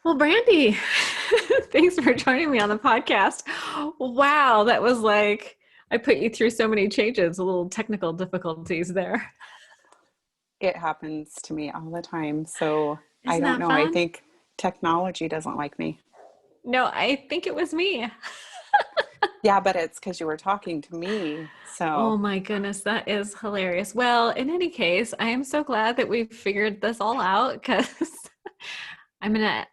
Well, Brandi, thanks for joining me on the podcast. Wow, that was like, I put you through so many changes, a little technical difficulties there. It happens to me all the time. So I Isn't don't that know. I fun? think technology doesn't like me. No, I think it was me. Yeah, but it's because you were talking to me. Oh So my goodness, that is hilarious. Well, in any case, I am so glad that we've figured this all out because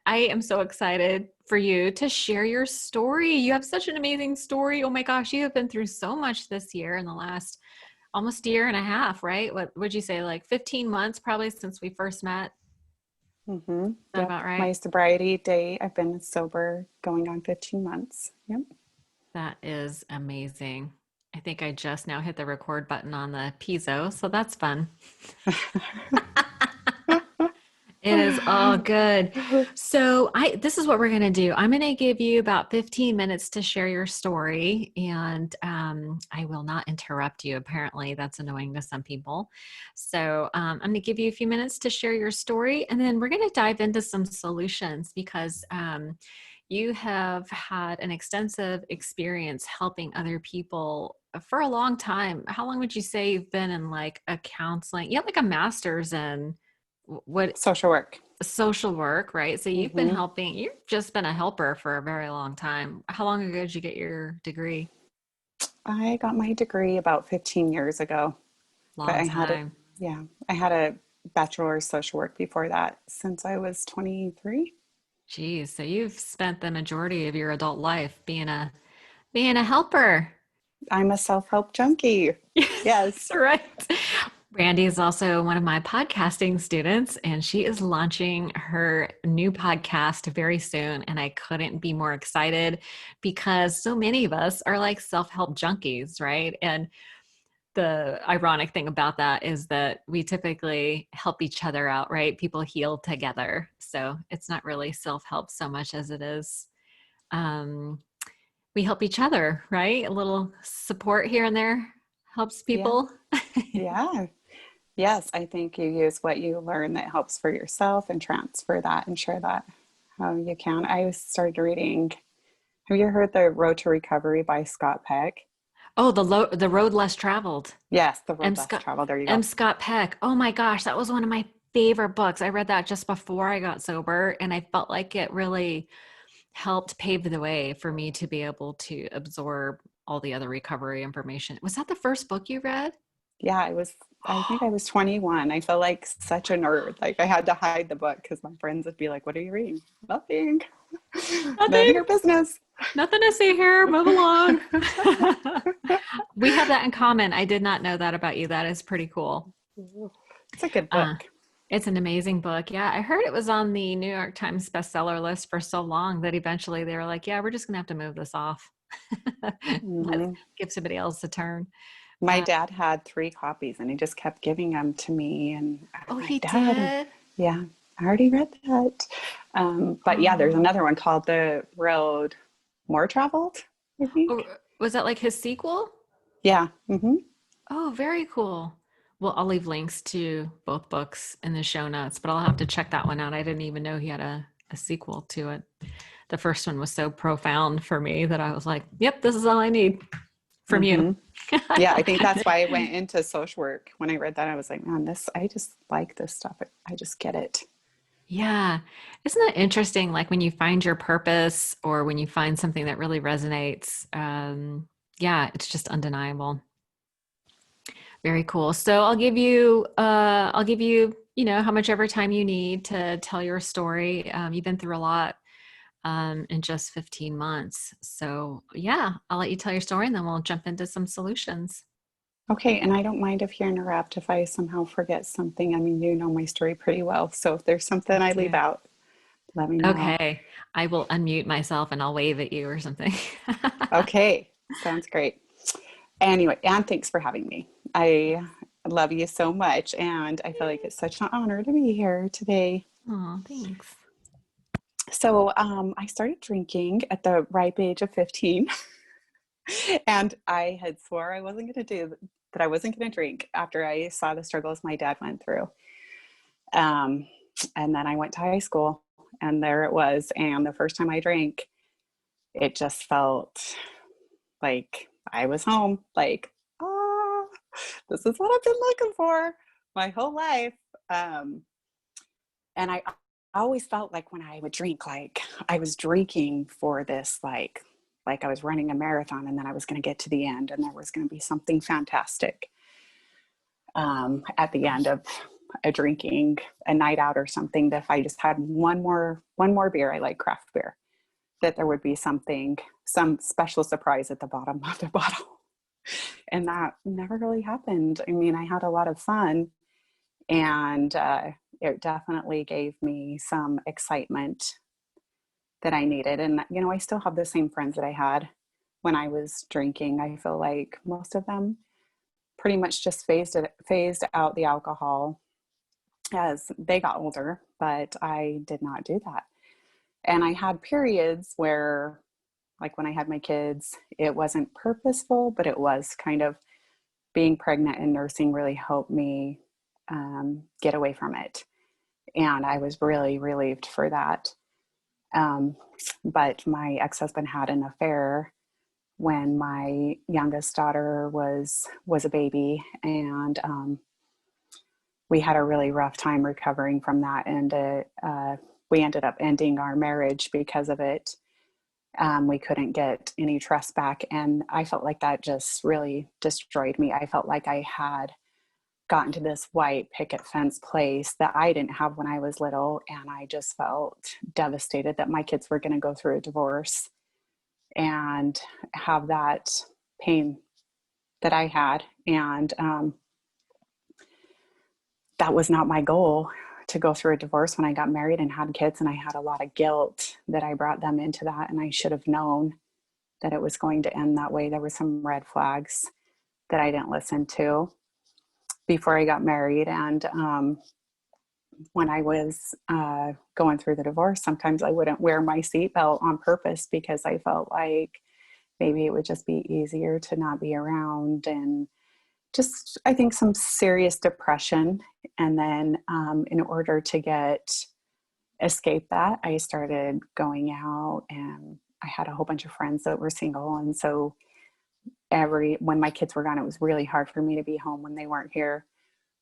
I am so excited for you to share your story. You have such an amazing story. Oh my gosh, you have been through so much this year in the last almost year and a half, right? What would you say, like 15 months probably since we first met? Is that yep, about right? my sobriety date, I've been sober going on 15 months. Yep. That is amazing. I think I just now hit the record button on the piezo, so that's fun. It is all good. So I this is what we're going to do. I'm going to give you about 15 minutes to share your story and I will not interrupt you. Apparently that's annoying to some people. So I'm going to give you a few minutes to share your story and then we're going to dive into some solutions because you have had an extensive experience helping other people for a long time. How long would you say you've been in like a counseling? You have like a master's in what Social work. social work, right? So hmm you've just been a helper for a very long time. How long ago did you get your degree? I got my degree about 15 years ago, but Long time. I had a bachelor's social work before that since I was 23. Geez, so you've spent the majority of your adult life being a helper. I'm a self-help junkie. That's Yes. right. Brandi is also one of my podcasting students, and she is launching her new podcast very soon. And I couldn't be more excited because so many of us are like self help junkies, right? And the ironic thing about that is that we typically help each other out, right? People heal together. So it's not really self help so much as it is um, we help each other, right? A little support here and there helps Yeah. people. Yeah. Yes, I think you use what you learn that helps for yourself and transfer that and share that how you can. I started reading, have you heard The Road to Recovery by Scott Peck? Oh, the road less traveled. Yes, The M. Road Less Scott Traveled. There you M. go. Scott Peck. Oh my gosh, that was one of my favorite books. I read that just before I got sober, and I felt like it really helped pave the way for me to be able to absorb all the other recovery information. Was that the first book you read? Yeah, I think I was 21. I felt like such a nerd. Like I had to hide the book because my friends would be like, "What are you reading?" Nothing. None of Nothing. your business. Nothing to see here. Move along. We have that in common. I did not know that about you. That is pretty cool. It's a good Uh, book. it's an amazing book. Yeah, I heard it was on the New York Times bestseller list for so long that eventually they were like, yeah, we're just going to have to move this off. Let's hmm give somebody else a turn. My Uh, dad had three copies and he just kept giving them to me. And I'm oh, like, he Dad, did? yeah, I already read that. But yeah, there's Oh. another one called The Road More Traveled, I Oh, think. was that like his sequel? Yeah. Oh, very cool. Well, I'll leave links to both books in the show notes, but I'll have to check that one out. I didn't even know he had a sequel to it. The first one was so profound for me that I was like, yep, this is all I need from you. hmm Yeah, I think that's why I went into social work. When I read that, I was like, man, I just like this stuff. I just get it. Yeah. Isn't that interesting? Like when you find your purpose or when you find something that really resonates, yeah, it's just undeniable. Very cool. So I'll give you, how much ever time you need to tell your story. You've been through a lot in just 15 months. So yeah, I'll let you tell your story and then we'll jump into some solutions. Okay, and I don't mind if you interrupt if I somehow forget something. I mean, you know my story pretty well. So if there's something I I leave do. out, let me know. Okay. I will unmute myself and I'll wave at you or something. Okay, sounds great. Anyway, and thanks for having me. I love you so much, and I feel like it's such an honor to be here today. Oh, thanks. So, I started drinking at the ripe age of 15, and I had swore I wasn't going to do that. I wasn't going to drink after I saw the struggles my dad went through. Um, and then I went to high school, And there it was. And the first time I drank, it just felt like I was home. Like, oh, this is what I've been looking for my whole life. And I always felt like when I would drink, like I was drinking for this, like I was running a marathon and then I was going to get to the end and there was going to be something fantastic at the end of a drinking a night out or something, that if I just had one more beer, I like craft beer, that there would be something, some special surprise at the bottom of the bottle. And that never really happened. I mean, I had a lot of fun, and it definitely gave me some excitement that I needed. And, you know, I still have the same friends that I had when I was drinking. I feel like most of them pretty much just phased out the alcohol as they got older, but I did not do that. And I had periods where, like when I had my kids, it wasn't purposeful, but it was kind of, being pregnant and nursing really helped me get away from it. And I was really relieved for that. But my ex-husband had an affair when my youngest daughter was a baby, and we had a really rough time recovering from that. And we ended up ending our marriage because of it. We couldn't get any trust back. And I felt like that just really destroyed me. I felt like I had gotten to this white picket fence place that I didn't have when I was little. And I just felt devastated that my kids were going to go through a divorce and have that pain that I had. And that was not my goal, to go through a divorce when I got married and had kids. And I had a lot of guilt that I brought them into that. And I should have known that it was going to end that way. There were some red flags that I didn't listen to before I got married. And when I was going through the divorce, sometimes I wouldn't wear my seatbelt on purpose because I felt like maybe it would just be easier to not be around, and just, I think, some serious depression. And then in order to escape that, I started going out, and I had a whole bunch of friends that were single. And so when my kids were gone, it was really hard for me to be home when they weren't here.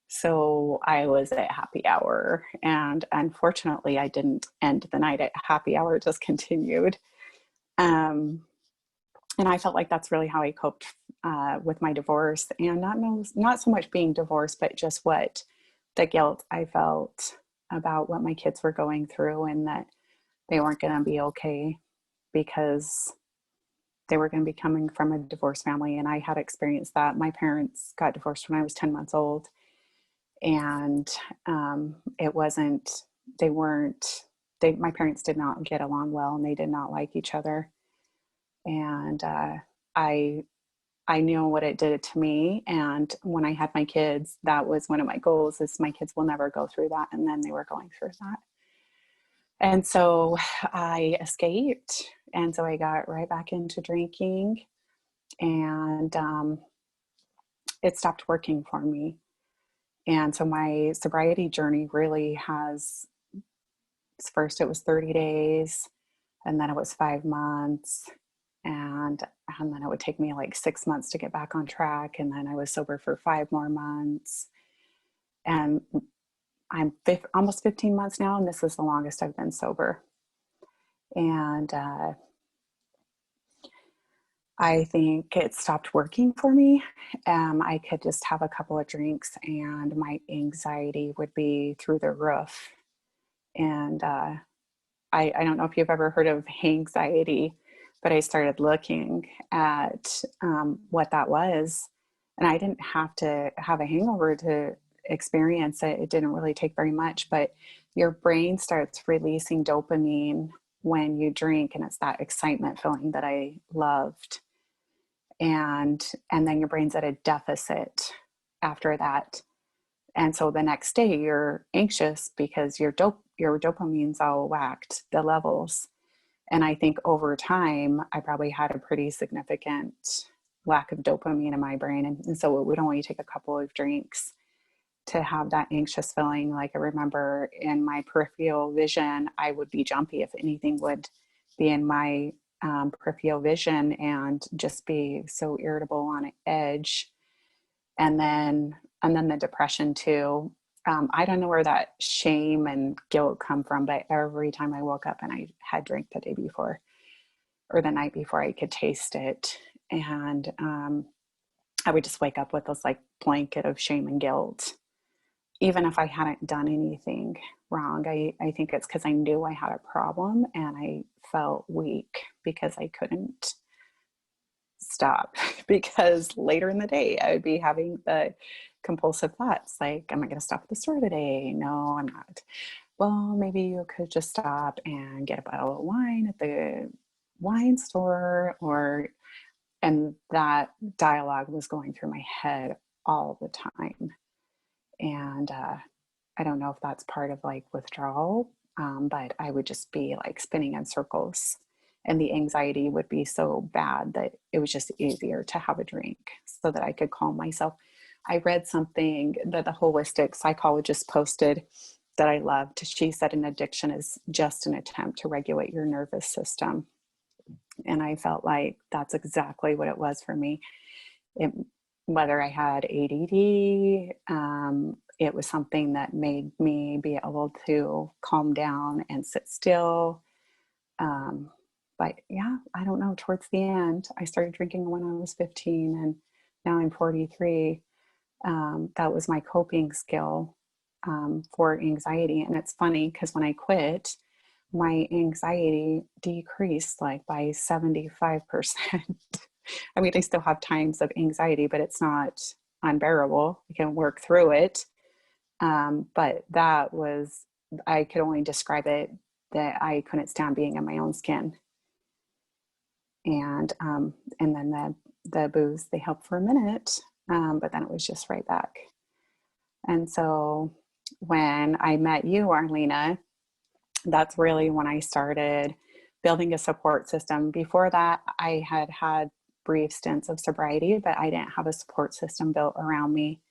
So I was at happy hour, and unfortunately I didn't end the night at happy hour. It just continued. And I felt like that's really how I coped with my divorce, and not so much being divorced, but just what the guilt I felt about what my kids were going through, and that they weren't going to be okay because they were going to be coming from a divorced family. And I had experienced that. My parents got divorced when I was 10 months old. And it wasn't, my parents did not get along well, and they did not like each other. And I knew what it did to me. And when I had my kids, that was one of my goals, is my kids will never go through that. And then they were going through that. And so I escaped. And so I got right back into drinking, and it stopped working for me. And so my sobriety journey really first it was 30 days, and then it was 5 months. And then it would take me like 6 months to get back on track. And then I was sober for 5 more months. And I'm almost 15 months now, and this is the longest I've been sober. And I think it stopped working for me. I could just have a couple of drinks and my anxiety would be through the roof. And I don't know if you've ever heard of anxiety, but I started looking at what that was. And I didn't have to have a hangover to experience it. It didn't really take very much, but your brain starts releasing dopamine when you drink, and it's that excitement feeling that I loved. And then your brain's at a deficit after that. And so the next day you're anxious because your dopamine's all whacked, the levels. And I think over time, I probably had a pretty significant lack of dopamine in my brain. And so it would only take a couple of drinks to have that anxious feeling. Like I remember in my peripheral vision, I would be jumpy if anything would be in my peripheral vision, and just be so irritable on edge. And then the depression too. I don't know where that shame and guilt come from, but every time I woke up and I had drank the day before or the night before, I could taste it. And I would just wake up with this like blanket of shame and guilt, even if I hadn't done anything wrong. I think it's because I knew I had a problem, and I felt weak because I couldn't stop. Because later in the day, I would be having the compulsive thoughts like, am I going to stop at the store today? No, I'm not. Well, maybe you could just stop and get a bottle of wine at the wine store, and that dialogue was going through my head all the time. And I don't know if that's part of like withdrawal, but I would just be like spinning in circles, and the anxiety would be so bad that it was just easier to have a drink so that I could calm myself. I read something that the holistic psychologist posted that I loved. She said an addiction is just an attempt to regulate your nervous system. And I felt like that's exactly what it was for me. It, whether I had ADD, it was something that made me be able to calm down and sit still. But yeah, I don't know. Towards the end, I started drinking when I was 15, and now I'm 43. That was my coping skill for anxiety. And it's funny because when I quit, my anxiety decreased like by 75%. I mean, I still have times of anxiety, but it's not unbearable. I can work through it. But that was, I could only describe it that I couldn't stand being in my own skin. And then the booze, they helped for a minute, but then it was just right back. And so when I met you, Arlena, that's really when I started building a support system. Before that, I had had brief stints of sobriety, but I didn't have a support system built around me.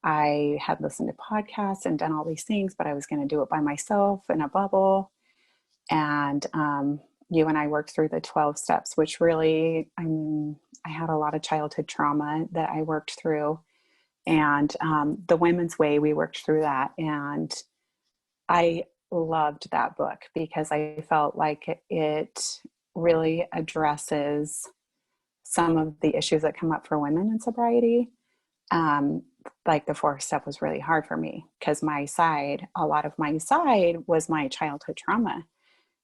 I had listened to podcasts and done all these things, but I was going to do it by myself in a bubble. And you and I worked through the 12 steps, which really, I had a lot of childhood trauma that I worked through. And the Women's Way, we worked through that. And I loved that book because I felt like it really addresses some of the issues that come up for women in sobriety. Like the fourth step was really hard for me because a lot of my side was my childhood trauma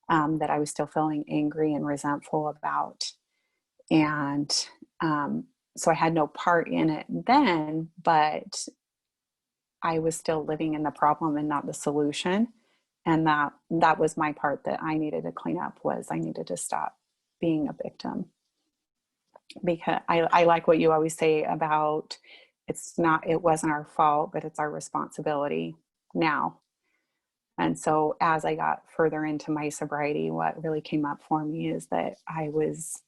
that I was still feeling angry and resentful about. And so I had no part in it then, but I was still living in the problem and not the solution. And that was my part that I needed to clean up. Was I needed to stop being a victim, because I like what you always say about it wasn't our fault, but it's our responsibility now. And so as I got further into my sobriety, what really came up for me is that I was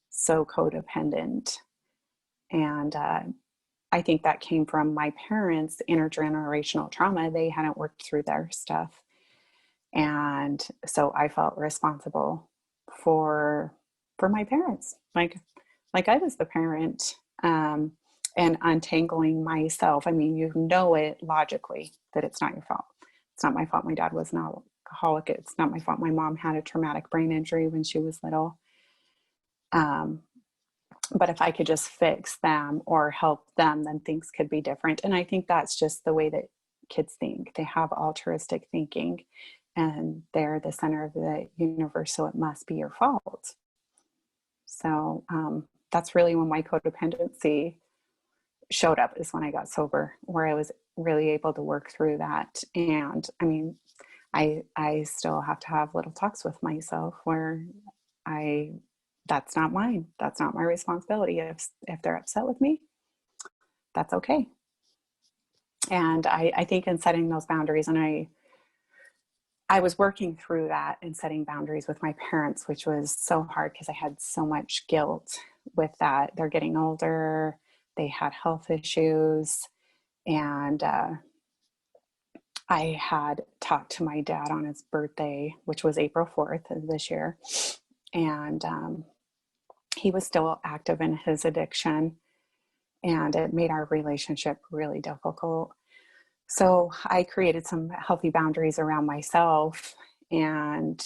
so codependent. And I think that came from my parents' intergenerational trauma. They hadn't worked through their stuff. And so I felt responsible for my parents, like I was the parent, and untangling myself. I mean, you know it logically that it's not your fault. It's not my fault my dad was an alcoholic. It's not my fault my mom had a traumatic brain injury when she was little. But if I could just fix them or help them, then things could be different. And I think that's just the way that kids think. They have altruistic thinking, and they're the center of the universe, so it must be your fault. So that's really when my codependency showed up, is when I got sober, where I was really able to work through that. And I mean, I still have to have little talks with myself where that's not mine. That's not my responsibility. If they're upset with me, that's okay. And I think in setting those boundaries, and I was working through that and setting boundaries with my parents, which was so hard because I had so much guilt with that. They're getting older. They had health issues. And I had talked to my dad on his birthday, which was April 4th of this year. And he was still active in his addiction, and it made our relationship really difficult. So I created some healthy boundaries around myself, and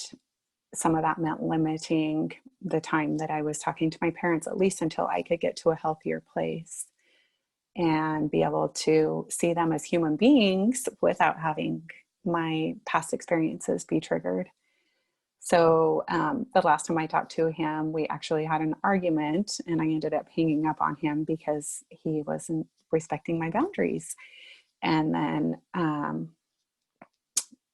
some of that meant limiting the time that I was talking to my parents, at least until I could get to a healthier place and be able to see them as human beings without having my past experiences be triggered. So the last time I talked to him, we actually had an argument, and I ended up hanging up on him because he wasn't respecting my boundaries. And then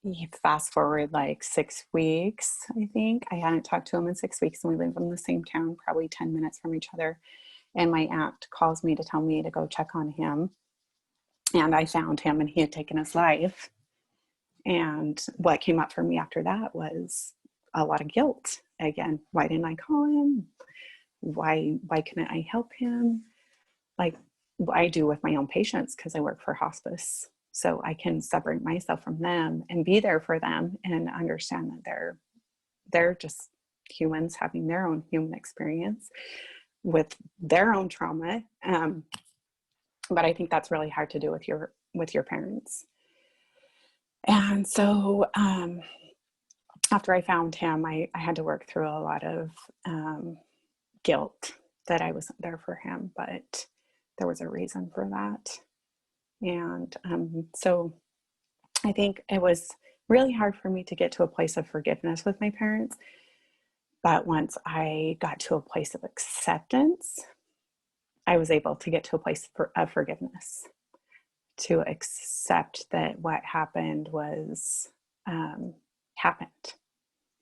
you fast forward like 6 weeks, I think. I hadn't talked to him in 6 weeks, and we live in the same town, probably 10 minutes from each other. And my aunt calls me to tell me to go check on him. And I found him, and he had taken his life. And what came up for me after that was a lot of guilt. Again, why didn't I call him? Why couldn't I help him? Like I do with my own patients, because I work for hospice. So I can separate myself from them and be there for them and understand that they're just humans having their own human experience with their own trauma. But I think that's really hard to do with your parents. And so after I found him, I had to work through a lot of guilt that I wasn't there for him, but there was a reason for that. And so I think it was really hard for me to get to a place of forgiveness with my parents. But once I got to a place of acceptance, I was able to get to a place of forgiveness, to accept that what happened was happened.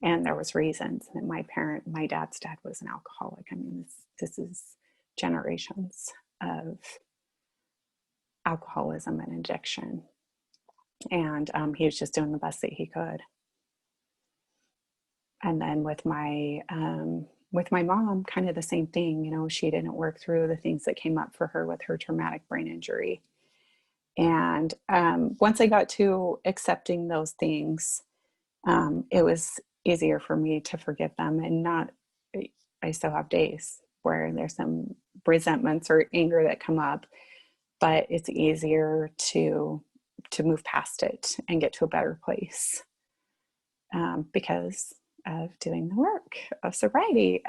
And there was reasons. And my dad's dad was an alcoholic. I mean, this is generations of alcoholism and addiction. And he was just doing the best that he could. And then with my mom, kind of the same thing. You know, she didn't work through the things that came up for her with her traumatic brain injury. And once I got to accepting those things, it was easier for me to forgive them. And I still have days where there's some resentments or anger that come up, but it's easier to move past it and get to a better place because of doing the work of sobriety.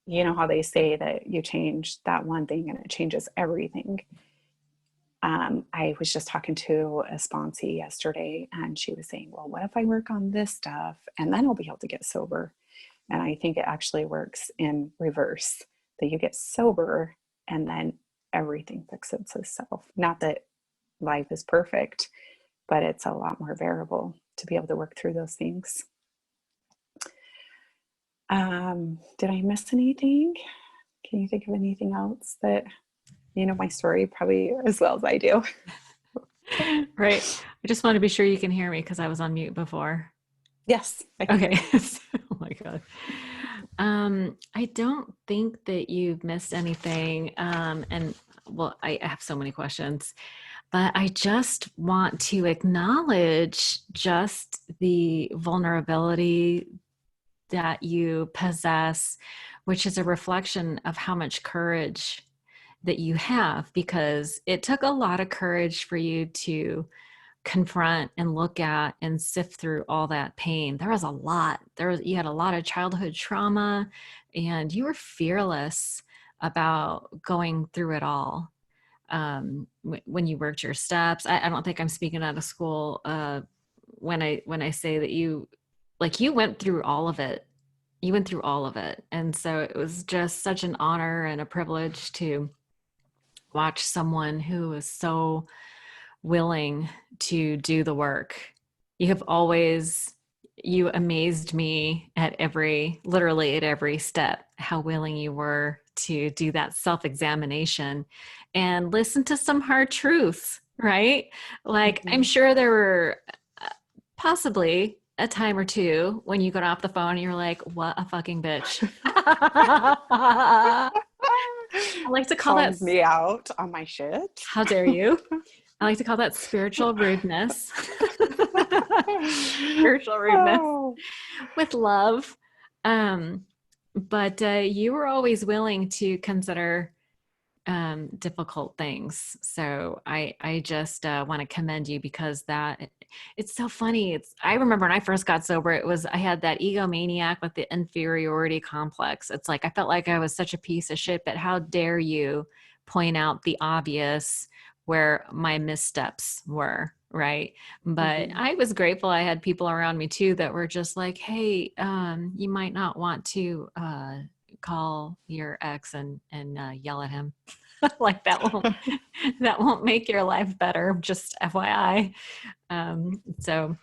You know how they say that you change that one thing and it changes everything. I was just talking to a sponsee yesterday, and she was saying, well, what if I work on this stuff and then I'll be able to get sober? And I think it actually works in reverse, that you get sober and then everything fixes itself. Not that life is perfect, but it's a lot more bearable to be able to work through those things. Did I miss anything? Can you think of anything else that, you know, my story probably as well as I do? Right. I just want to be sure you can hear me because I was on mute before. Yes. Okay. Oh my God. I don't think that you've missed anything. And well, I have so many questions, but I just want to acknowledge just the vulnerability that you possess, which is a reflection of how much courage that you have, because it took a lot of courage for you to confront and look at and sift through all that pain. There was a lot. You had a lot of childhood trauma, and you were fearless about going through it all. When you worked your steps, I don't think I'm speaking out of school when I say that you went through all of it. You went through all of it, and so it was just such an honor and a privilege to watch someone who is so willing to do the work. You amazed me literally at every step, how willing you were to do that self-examination and listen to some hard truths, right? Like, I'm sure there were possibly a time or two when you got off the phone and you're like, what a fucking bitch. I like to call that, Called me out on my shit. how dare you? I like to call that spiritual rudeness. Spiritual rudeness Oh. with love. Um, but you were always willing to consider difficult things. So I just want to commend you because it's so funny. I remember when I first got sober, I had that egomaniac with the inferiority complex. It's like, I felt like I was such a piece of shit, but how dare you point out the obvious where my missteps were. Right. But Mhm. I was grateful I had people around me too that were just like, hey, you might not want to call your ex and yell at him. Like that won't make your life better, just FYI. So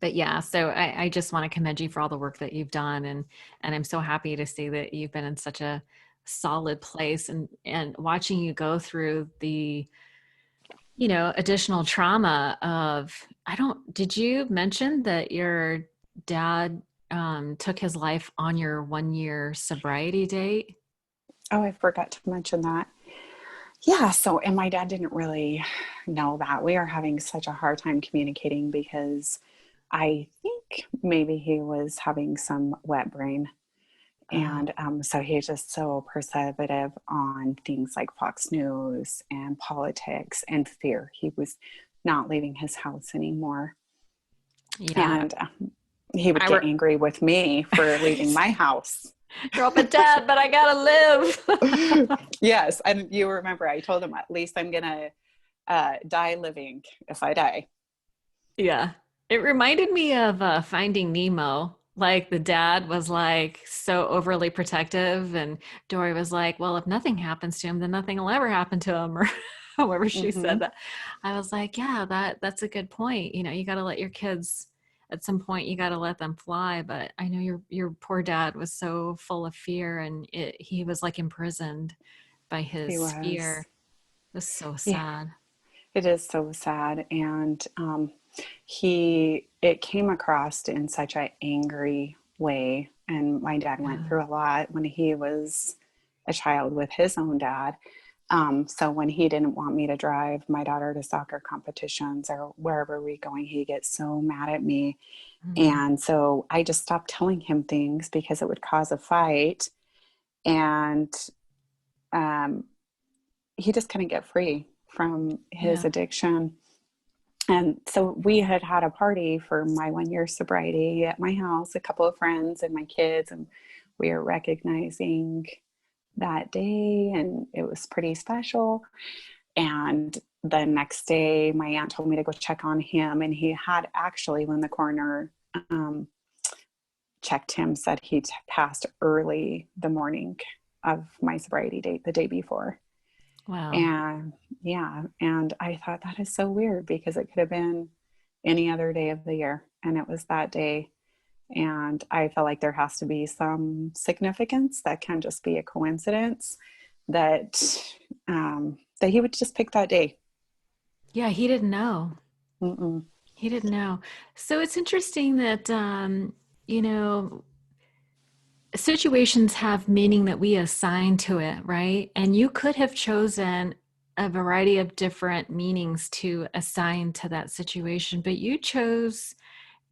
but yeah, so I just want to commend you for all the work that you've done, and I'm so happy to see that you've been in such a solid place, and watching you go through the additional trauma of, did you mention that your dad took his life on your 1 year sobriety date? Oh, I forgot to mention that. Yeah, so, and my dad didn't really know that. We are having such a hard time communicating because I think maybe he was having some wet brain. Oh, And so he's just so persecutive on things like Fox News and politics and fear. He was not leaving his house anymore. yeah. And he would I get were angry with me for leaving my house. You're up at dad, but I gotta live. Yes. And you remember, I told him, at least I'm going to die living if I die. Yeah. It reminded me of Finding Nemo. Like the dad was like so overly protective, and Dory was like, well, if nothing happens to him, then nothing will ever happen to him, or however she said Hmm. that. I was like, yeah, that's a good point. You got to let your kids, at some point, you got to let them fly. But I know your poor dad was so full of fear, and he was like imprisoned by He his fear. was. It was so Yeah, sad. it is so sad. And it came across in such an angry way. And my dad went Yeah. through a lot when he was a child with his own dad. So when he didn't want me to drive my daughter to soccer competitions or wherever we're going, he gets so mad at me. Mhm. And so I just stopped telling him things because it would cause a fight. And um, he just couldn't get free from his Yeah. addiction. And so we had had a party for my 1 year sobriety at my house, a couple of friends and my kids, and we were recognizing that day, and it was pretty special. And the next day, my aunt told me to go check on him, and he had actually, when the coroner um, checked him, said he'd passed early the morning of my sobriety date, the day before. Wow. And yeah, and I thought that is so weird because it could have been any other day of the year, and it was that day. And I felt like there has to be some significance that can just be a coincidence that that he would just pick that day. Yeah, he didn't know. Mm-mm. He didn't know. So it's interesting that, you know, situations have meaning that we assign to it, right? And you could have chosen a variety of different meanings to assign to that situation, but you chose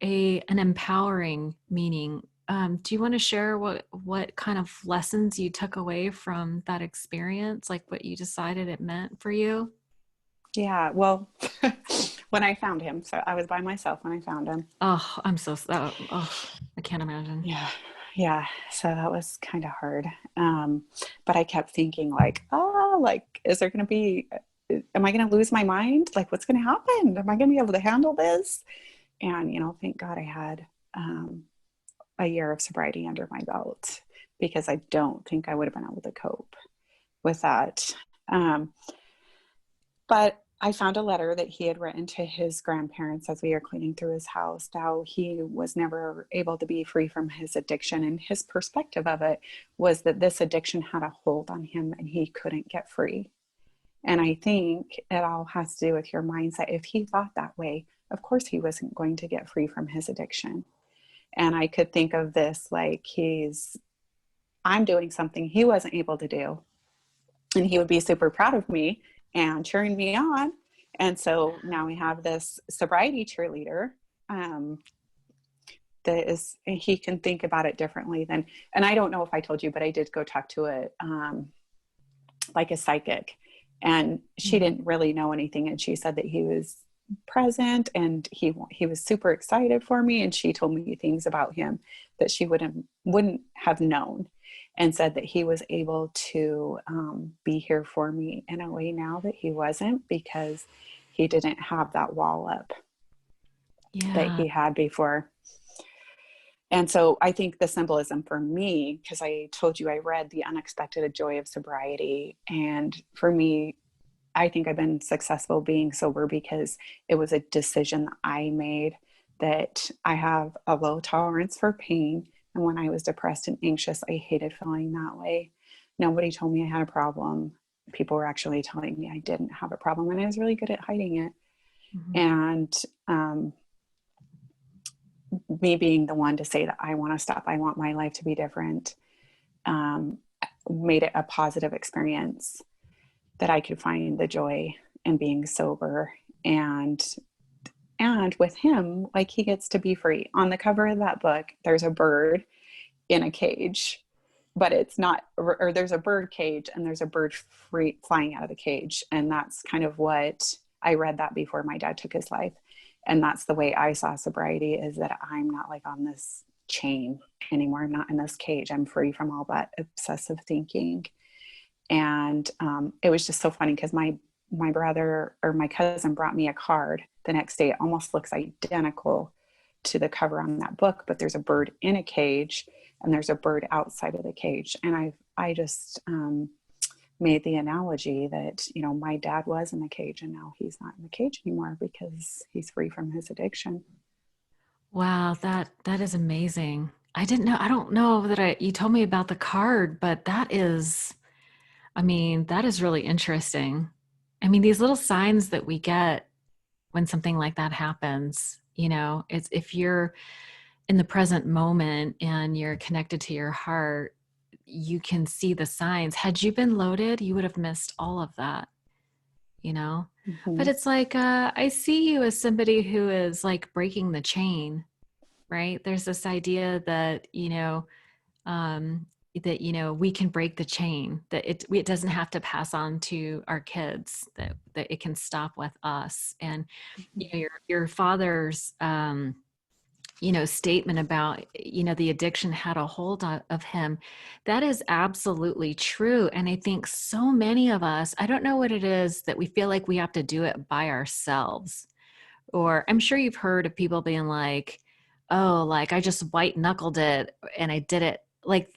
an empowering meaning. Do you want to share what kind of lessons you took away from that experience, like what you decided it meant for you? Yeah, well, when I found him, so I was by myself when I found him. Oh, oh, I can't imagine. Yeah, yeah. So that was kind of hard. But I kept thinking, like, oh, like, is there going to be, am I going to lose my mind? Like, what's going to happen? Am I going to be able to handle this? And, thank God I had a year of sobriety under my belt because I don't think I would have been able to cope with that. Um, but I found a letter that he had written to his grandparents as we were cleaning through his house, how he was never able to be free from his addiction. And his perspective of it was that this addiction had a hold on him and he couldn't get free. And I think it all has to do with your mindset. If he thought that way, of course he wasn't going to get free from his addiction. And I could think of this like I'm doing something he wasn't able to do. and he would be super proud of me and cheering me on. And so now we have this sobriety cheerleader, that is, he can think about it differently than, and I don't know if I told you, but I did go talk to like a psychic, and she didn't really know anything. And she said that he was present, and he was super excited for me. And she told me things about him that she wouldn't have known, and said that he was able to be here for me in a way now that he wasn't, because he didn't have that wall up that Yeah. he had before. And so I think the symbolism for me, because I told you I read The Unexpected Joy of Sobriety, and for me, I think I've been successful being sober because it was a decision that I made, that I have a low tolerance for pain. And when I was depressed and anxious, I hated feeling that way. Nobody told me I had a problem. People were actually telling me I didn't have a problem, and I was really good at hiding it. Mm-hmm. And me being the one to say that I want to stop, I want my life to be different, made it a positive experience, that I could find the joy in being sober. And with him, like, he gets to be free. On the cover of that book, there's a bird in a cage, but it's not, or there's a bird cage and there's a bird free flying out of the cage. And that's kind of what I read that before my dad took his life. And that's the way I saw sobriety, is that I'm not like on this chain anymore. I'm not in this cage. I'm free from all that obsessive thinking. And it was just so funny because my brother, or my cousin, brought me a card the next day. It almost looks identical to the cover on that book, but there's a bird in a cage and there's a bird outside of the cage. And I just made the analogy that, my dad was in the cage and now he's not in the cage anymore because he's free from his addiction. Wow, that is amazing. I didn't know. I don't know that you told me about the card, but that is, I mean, that is really interesting. I mean, these little signs that we get when something like that happens, it's, if you're in the present moment and you're connected to your heart, you can see the signs. Had you been loaded, you would have missed all of that, Mm-hmm. but it's like, I see you as somebody who is like breaking the chain, right? There's this idea that, um, we can break the chain, that it doesn't have to pass on to our kids, that it can stop with us. And, your father's, statement about, the addiction had a hold of him, that is absolutely true. And I think so many of us, I don't know what it is, that we feel like we have to do it by ourselves. Or I'm sure you've heard of people being like, oh, like, I just white knuckled it and I did it. Like,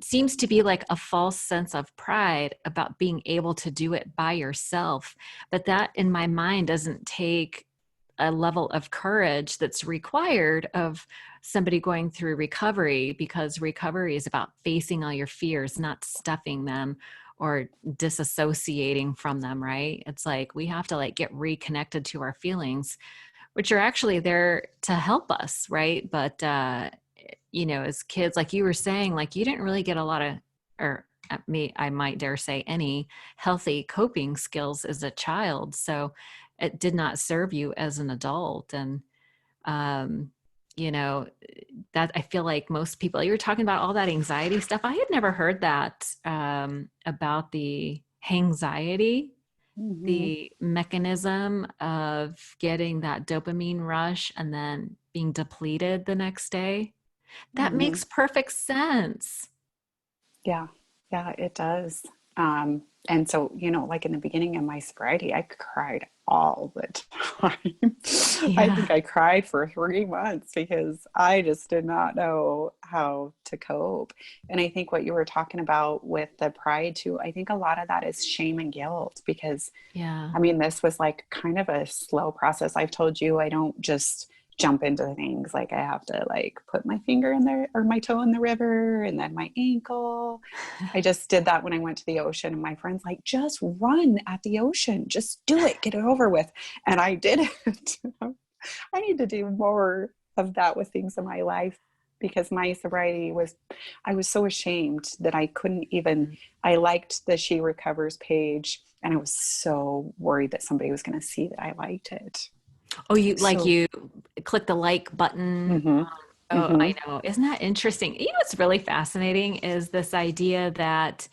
seems to be like a false sense of pride about being able to do it by yourself. But that, in my mind, doesn't take a level of courage that's required of somebody going through recovery, because recovery is about facing all your fears, not stuffing them or disassociating from them, right? It's like we have to like get reconnected to our feelings, which are actually there to help us, right? But as kids, like you were saying, like you didn't really get a lot of, or me, I might dare say, any healthy coping skills as a child. So it did not serve you as an adult. And um, you know, that I feel like most people, you were talking about all that anxiety stuff. I had never heard that about the anxiety, Mm-hmm. the mechanism of getting that dopamine rush and then being depleted the next day. That Mm-hmm. makes perfect sense. Yeah, yeah, it does. And so, like in the beginning of my sobriety, I cried all the time. I Yeah. think I cried for 3 months because I just did not know how to cope. And I think what you were talking about with the pride too, I think a lot of that is shame and guilt, because Yeah. I mean, this was like kind of a slow process. I've told you I don't just jump into things. Like, I have to like put my finger in there, or my toe in the river, and then my ankle. I just did that when I went to the ocean, and my friend's like, just run at the ocean, just do it, get it over with. And I did it. I need to do more of that with things in my life. because my sobriety was, I was so ashamed that I couldn't even, I liked the She Recovers page, and I was so worried that somebody was going to see that I liked it. Oh, you like So, you click the like button. mm-hmm, Oh, mm-hmm. I know. Isn't that interesting? You know what's really fascinating is this idea that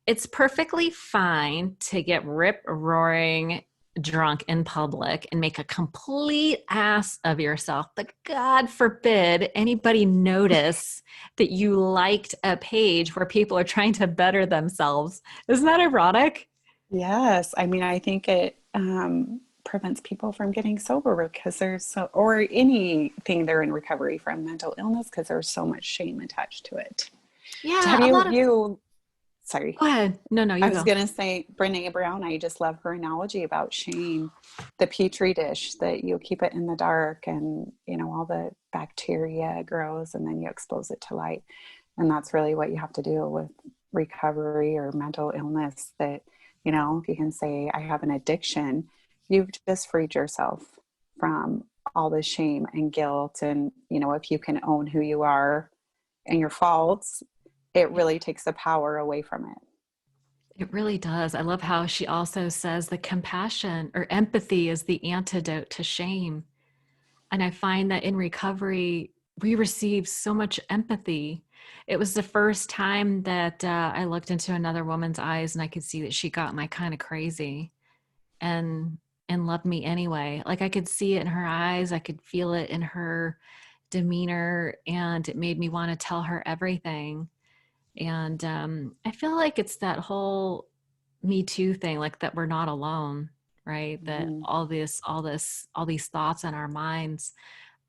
it's perfectly fine to get rip roaring drunk in public and make a complete ass of yourself. But God forbid anybody notice that you liked a page where people are trying to better themselves. Isn't that ironic? Yes. I mean, I think it prevents people from getting sober because there's so, or anything they're in recovery from mental illness, because there's so much shame attached to it. Have Yeah, a you, lot of. sorry, Go ahead. No, no, I you was go. going to say, Brene Brown, I just love her analogy about shame, the petri dish that you keep it in the dark and, all the bacteria grows and then you expose it to light. And that's really what you have to do with recovery or mental illness, that, if you can say, I have an addiction, you've just freed yourself from all the shame and guilt. And, if you can own who you are and your faults, it Yeah, really takes the power away from it. it really does. I love how she also says that compassion or empathy is the antidote to shame. And I find that in recovery, we receive so much empathy. It was the first time that I looked into another woman's eyes and I could see that she got my kind of crazy and loved me anyway. Like I could see it in her eyes, I could feel it in her demeanor, and it made me want to tell her everything. And I feel like it's that whole Me Too thing, like that we're not alone, right? That Mhm. all these thoughts in our minds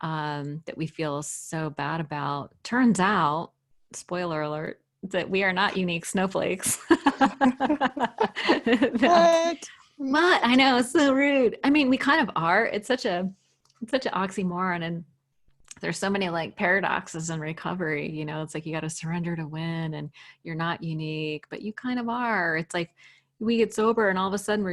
that we feel so bad about. Turns out, spoiler alert, that we are not unique snowflakes. No. What? What? I What? know, it's so rude. I mean, we kind of are. It's such an oxymoron, and there's so many like paradoxes in recovery. It's like you got to surrender to win, and you're not unique, but you kind of are. It's like we get sober, and all of a sudden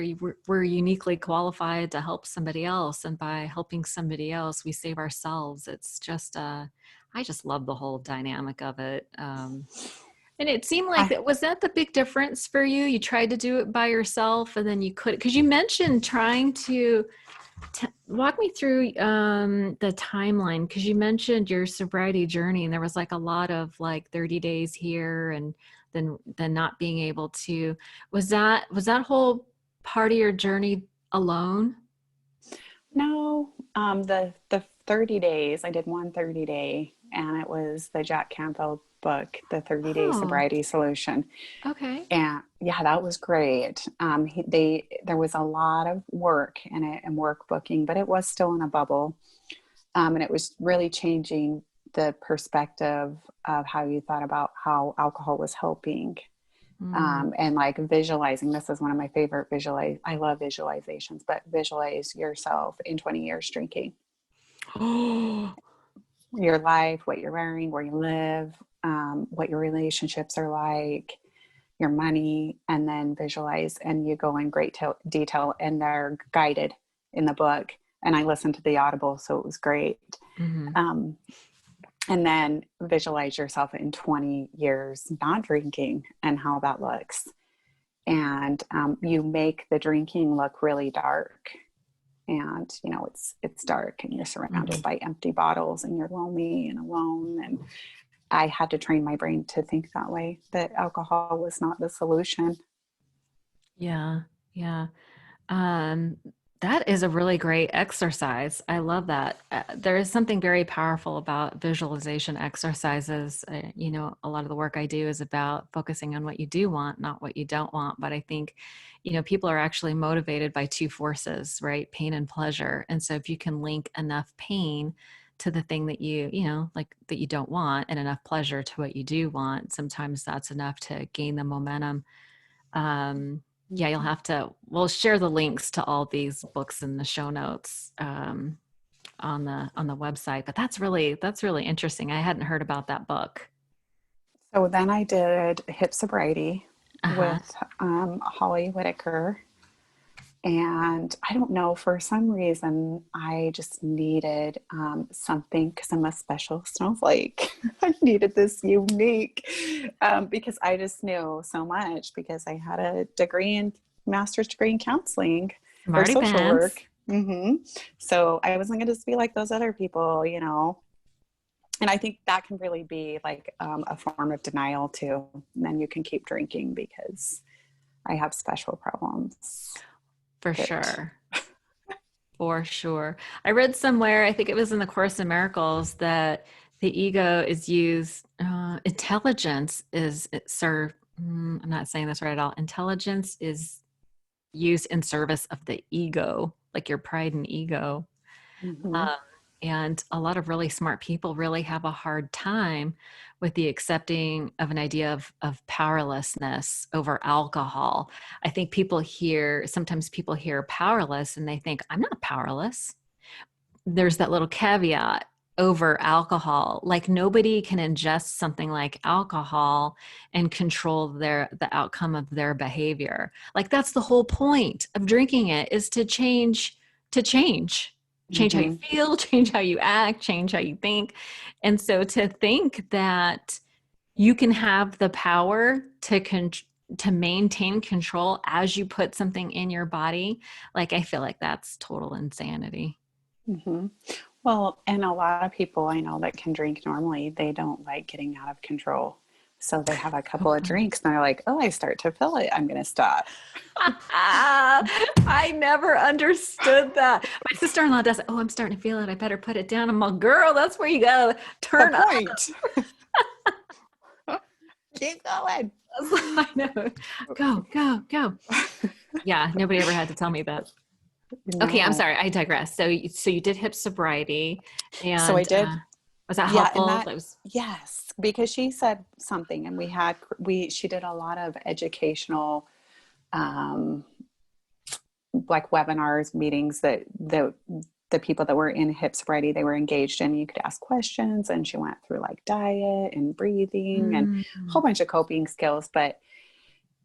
we're uniquely qualified to help somebody else, and by helping somebody else, we save ourselves. It's just I just love the whole dynamic of it. And it seemed like I that was that the big difference for you? You tried to do it by yourself, and then you could, because you mentioned trying to walk me through the timeline, because you mentioned your sobriety journey, and there was like a lot of like 30 days here, and then not being able to. Was that whole part of your journey alone? no, the 30 days, I did one 30 day, and it was the Jack Canfield book, The 30-Day Oh, Sobriety Solution. okay. And yeah, that was great. There was a lot of work in it and work booking, but it was still in a bubble. And it was really changing the perspective of how you thought about how alcohol was helping. Mm. And like visualizing, this is one of my favorite I love visualizations, but visualize yourself in 20 years drinking Oh, your life, what you're wearing, where you live, what your relationships are like, your money, and then visualize. And you go in great detail, and they're guided in the book. And I listened to the Audible, so it was great. hmm. Um, and then visualize yourself in 20 years not drinking and how that looks. And you make the drinking look really dark. And it's dark, and you're Hmm. surrounded by empty bottles, and you're lonely and alone. And I had to train my brain to think that way, that alcohol was not the solution. Yeah, yeah. Um, that is a really great exercise. I love that. There is something very powerful about visualization exercises. A lot of the work I do is about focusing on what you do want, not what you don't want. But I think, people are actually motivated by two forces, right? Pain and pleasure. And so if you can link enough pain to the thing that like that you don't want, and enough pleasure to what you do want, sometimes that's enough to gain the momentum. Yeah, you'll have to, we'll share the links to all these books in the show notes on the website. But that's really interesting. I hadn't heard about that book. So then I did Hip Sobriety Uh-huh. with Holly Whitaker. And I don't know, for some reason, I just needed something because I'm a special snowflake. I needed this unique because I just knew so much because I had a master's degree in counseling or Smarty social pants. work. So I wasn't going to just be like those other people, you know. And I think that can really be like a form of denial too. And then you can keep drinking because I have special problems For that. sure. For sure. I read somewhere, I think it was in the Course in Miracles, that the ego is used, intelligence is, I'm not saying this right at all. Intelligence is used in service of the ego, like your pride and ego. Mhm. Um, and a lot of really smart people really have a hard time with the accepting of an idea of powerlessness over alcohol. I think sometimes people hear powerless and they think, I'm not powerless. There's that little caveat over alcohol. Like nobody can ingest something like alcohol and control the outcome of their behavior. Like that's the whole point of drinking it, is to change how you Mhm. feel, change how you act, change how you think. And so to think that you can have the power to maintain control as you put something in your body, like I feel like that's total insanity. Mhm. Well, and a lot of people I know that can drink normally, they don't like getting out of control. So they have a couple of drinks and they're like, "Oh, I start to feel it. I'm going to stop." I never understood that. My sister-in-law does it. Oh, I'm starting to feel it. I better put it down. I'm like, girl, that's where you gotta The turn up. point. Keep going. I know. Go, go, go. Yeah, nobody ever had to tell me that. Okay, I'm No. sorry. I digress. So you did hip sobriety, So I and did. was that Yeah, and helpful? that That was yes, because she said something and we she did a lot of educational um like webinars, meetings that the people that were in hip sobriety they were engaged in. You could ask questions, and she went through like diet and breathing and a mm, whole bunch of coping skills. But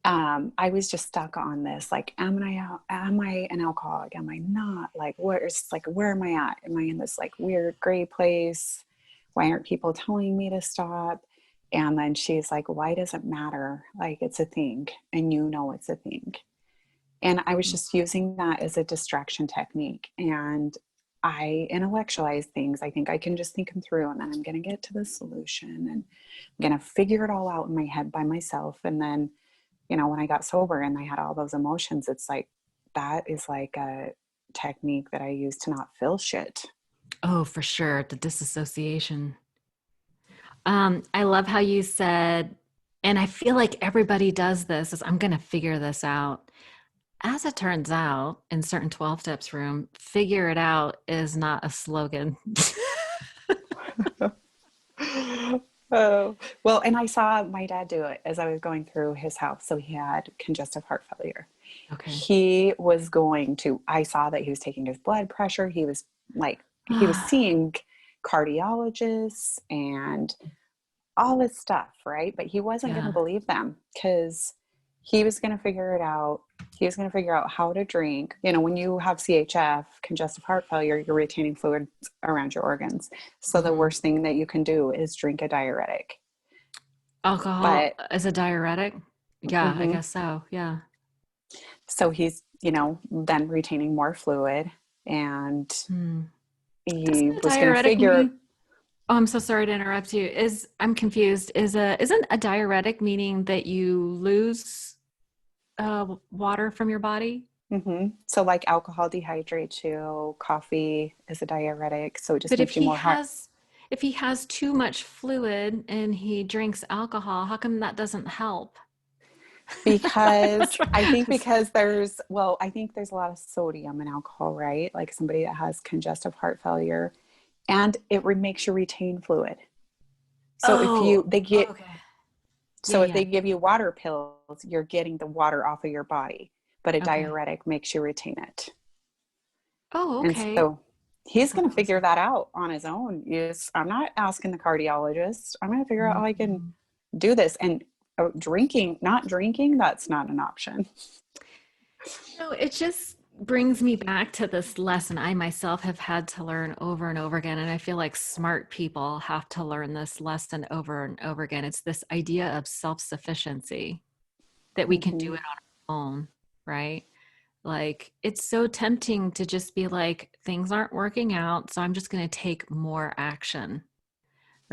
I was just stuck on this, like, am I an alcoholic? Am I not? Like, where am I at? Am I in this like weird gray place? Why aren't people telling me to stop? And then she's like, why does it matter? Like, it's a thing, and you know it's a thing. And I was just using that as a distraction technique. And I intellectualize things. I think I can just think them through, and then I'm going to get to the solution, and I'm going to figure it all out in my head by myself. And then, you know, when I got sober and I had all those emotions, it's like that is like a technique that I use to not feel shit. oh, for sure. The disassociation. I love how you said, and I feel like everybody does this, is I'm going to figure this out. As it turns out, in certain 12 steps room, figure it out is not a slogan. Oh, well, and I saw my dad do it as I was going through his house. So he had congestive heart failure. Okay. I saw that he was taking his blood pressure. He was seeing cardiologists and all this stuff, right? But he wasn't going to Yeah. believe them because he was going to figure it out. He was going to figure out how to drink. You know, when you have CHF, congestive heart failure, you're retaining fluid around your organs. So the Mhm. worst thing that you can do is drink a diuretic. Alcohol But as a diuretic? Yeah, I mhm. guess so. Yeah. So he's, you know, then retaining more fluid, and Hmm. Doesn't he a was going to diuretic figure. mean? Oh, I'm so sorry to interrupt you. I'm confused. Isn't a diuretic meaning that you lose water from your body? So like alcohol dehydrates you, coffee is a diuretic, so it just But makes you more hot. if he has too much fluid and he drinks alcohol, how come that doesn't help? Because I think I think there's a lot of sodium in alcohol, right? Like somebody that has congestive heart failure, and makes you retain fluid. So Oh, okay. Yeah, if yeah. they give you water pills, you're getting the water off of your body, but a Okay. diuretic makes you retain it. Oh, And okay. so he's going to That's figure awesome. that out on his own. I'm not asking the cardiologist. I'm going to figure out how I can Mhm. do this. And not drinking, that's not an option. No, it's just brings me back to this lesson I myself have had to learn over and over again. And I feel like smart people have to learn this lesson over and over again. It's this idea of self sufficiency, that we can do Mm-hmm. it on our own, right? Like, it's so tempting to just be like, things aren't working out, so I'm just going to take more action,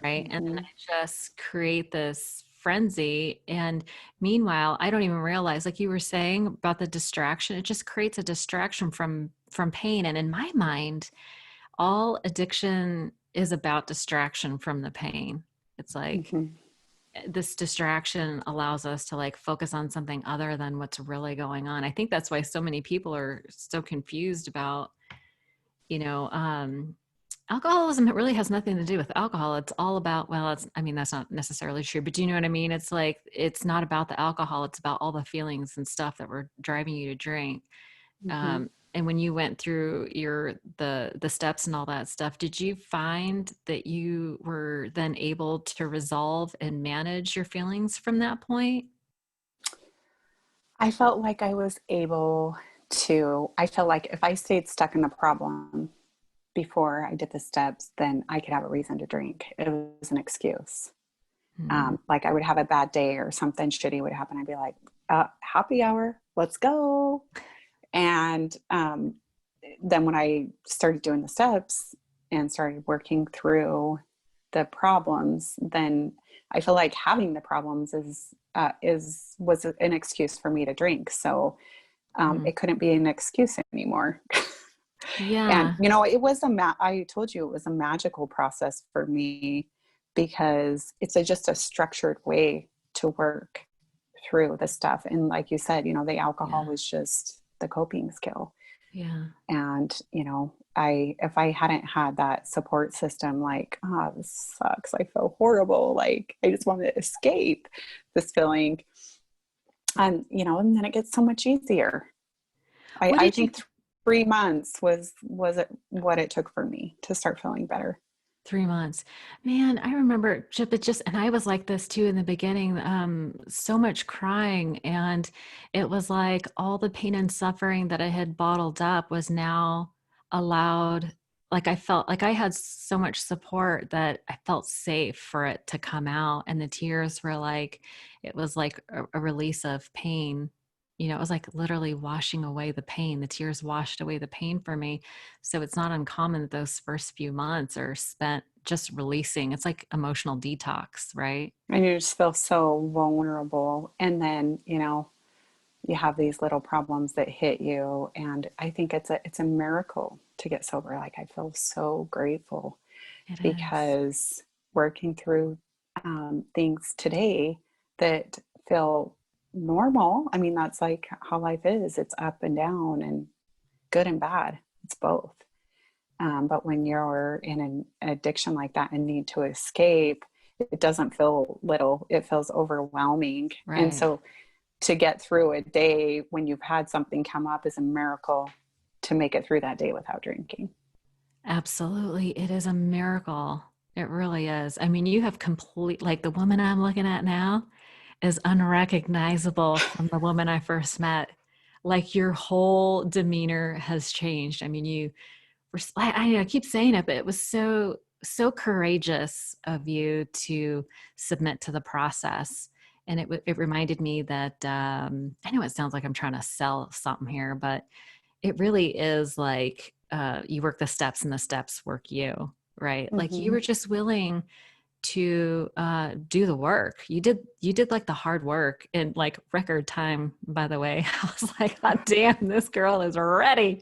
right? And then Mm-hmm. I just create this frenzy. And meanwhile, I don't even realize, like you were saying about the distraction, it just creates a distraction from pain. And in my mind, all addiction is about distraction from the pain. It's like Mm-hmm. this distraction allows us to like focus on something other than what's really going on. I think that's why so many people are so confused about, you know, alcoholism. It really has nothing to do with alcohol. It's all about, well, it's, I mean, that's not necessarily true, but do you know what I mean? It's like, it's not about the alcohol. It's about all the feelings and stuff that were driving you to drink. Mm-hmm. And when you went through the steps and all that stuff, did you find that you were then able to resolve and manage your feelings from that point? I felt like I felt like if I stayed stuck in the problem before I did the steps, then I could have a reason to drink. It was an excuse. Hmm. Like I would have a bad day or something shitty would happen. I'd be like, happy hour, let's go. And then when I started doing the steps and started working through the problems, then I feel like having the problems was an excuse for me to drink. So Hmm. it couldn't be an excuse anymore. And Yeah. it was I told you it was a magical process for me because it's just a structured way to work through the stuff. And like you said, the alcohol Yeah. was just the coping skill. Yeah. And if I hadn't had that support system, like, this sucks, I feel horrible, like I just want to escape this feeling, and then it gets so much easier. What I did you think 3 months was it what it took for me to start feeling better. 3 months? Man, I remember and I was like this too in the beginning, so much crying. And it was like all the pain and suffering that I had bottled up was now allowed. Like I felt like I had so much support that I felt safe for it to come out. And the tears were like, it was like a release of pain. It was like literally washing away the pain. The tears washed away the pain for me. So it's not uncommon that those first few months are spent just releasing. It's like emotional detox, right? And you just feel so vulnerable. And then, you have these little problems that hit you. And I think it's a miracle to get sober. Like I feel so grateful It is. because working through things today that feel normal. I mean, that's like how life is. It's up and down and good and bad. It's both. But when you're in an addiction like that and need to escape, it doesn't feel little, it feels overwhelming. And Right. so to get through a day when you've had something come up is a miracle to make it through that day without drinking. Absolutely. It is a miracle. It really is. I mean, you have like the woman I'm looking at now is unrecognizable from the woman I first met. Like your whole demeanor has changed. I mean, I keep saying it, but it was so courageous of you to submit to the process. And it reminded me that, I know it sounds like I'm trying to sell something here, but it really is like, you work the steps and the steps work you, right? Like you Mm-hmm. were just willing to do the work. You did like the hard work in like record time, by the way. I was like, God damn, this girl is ready.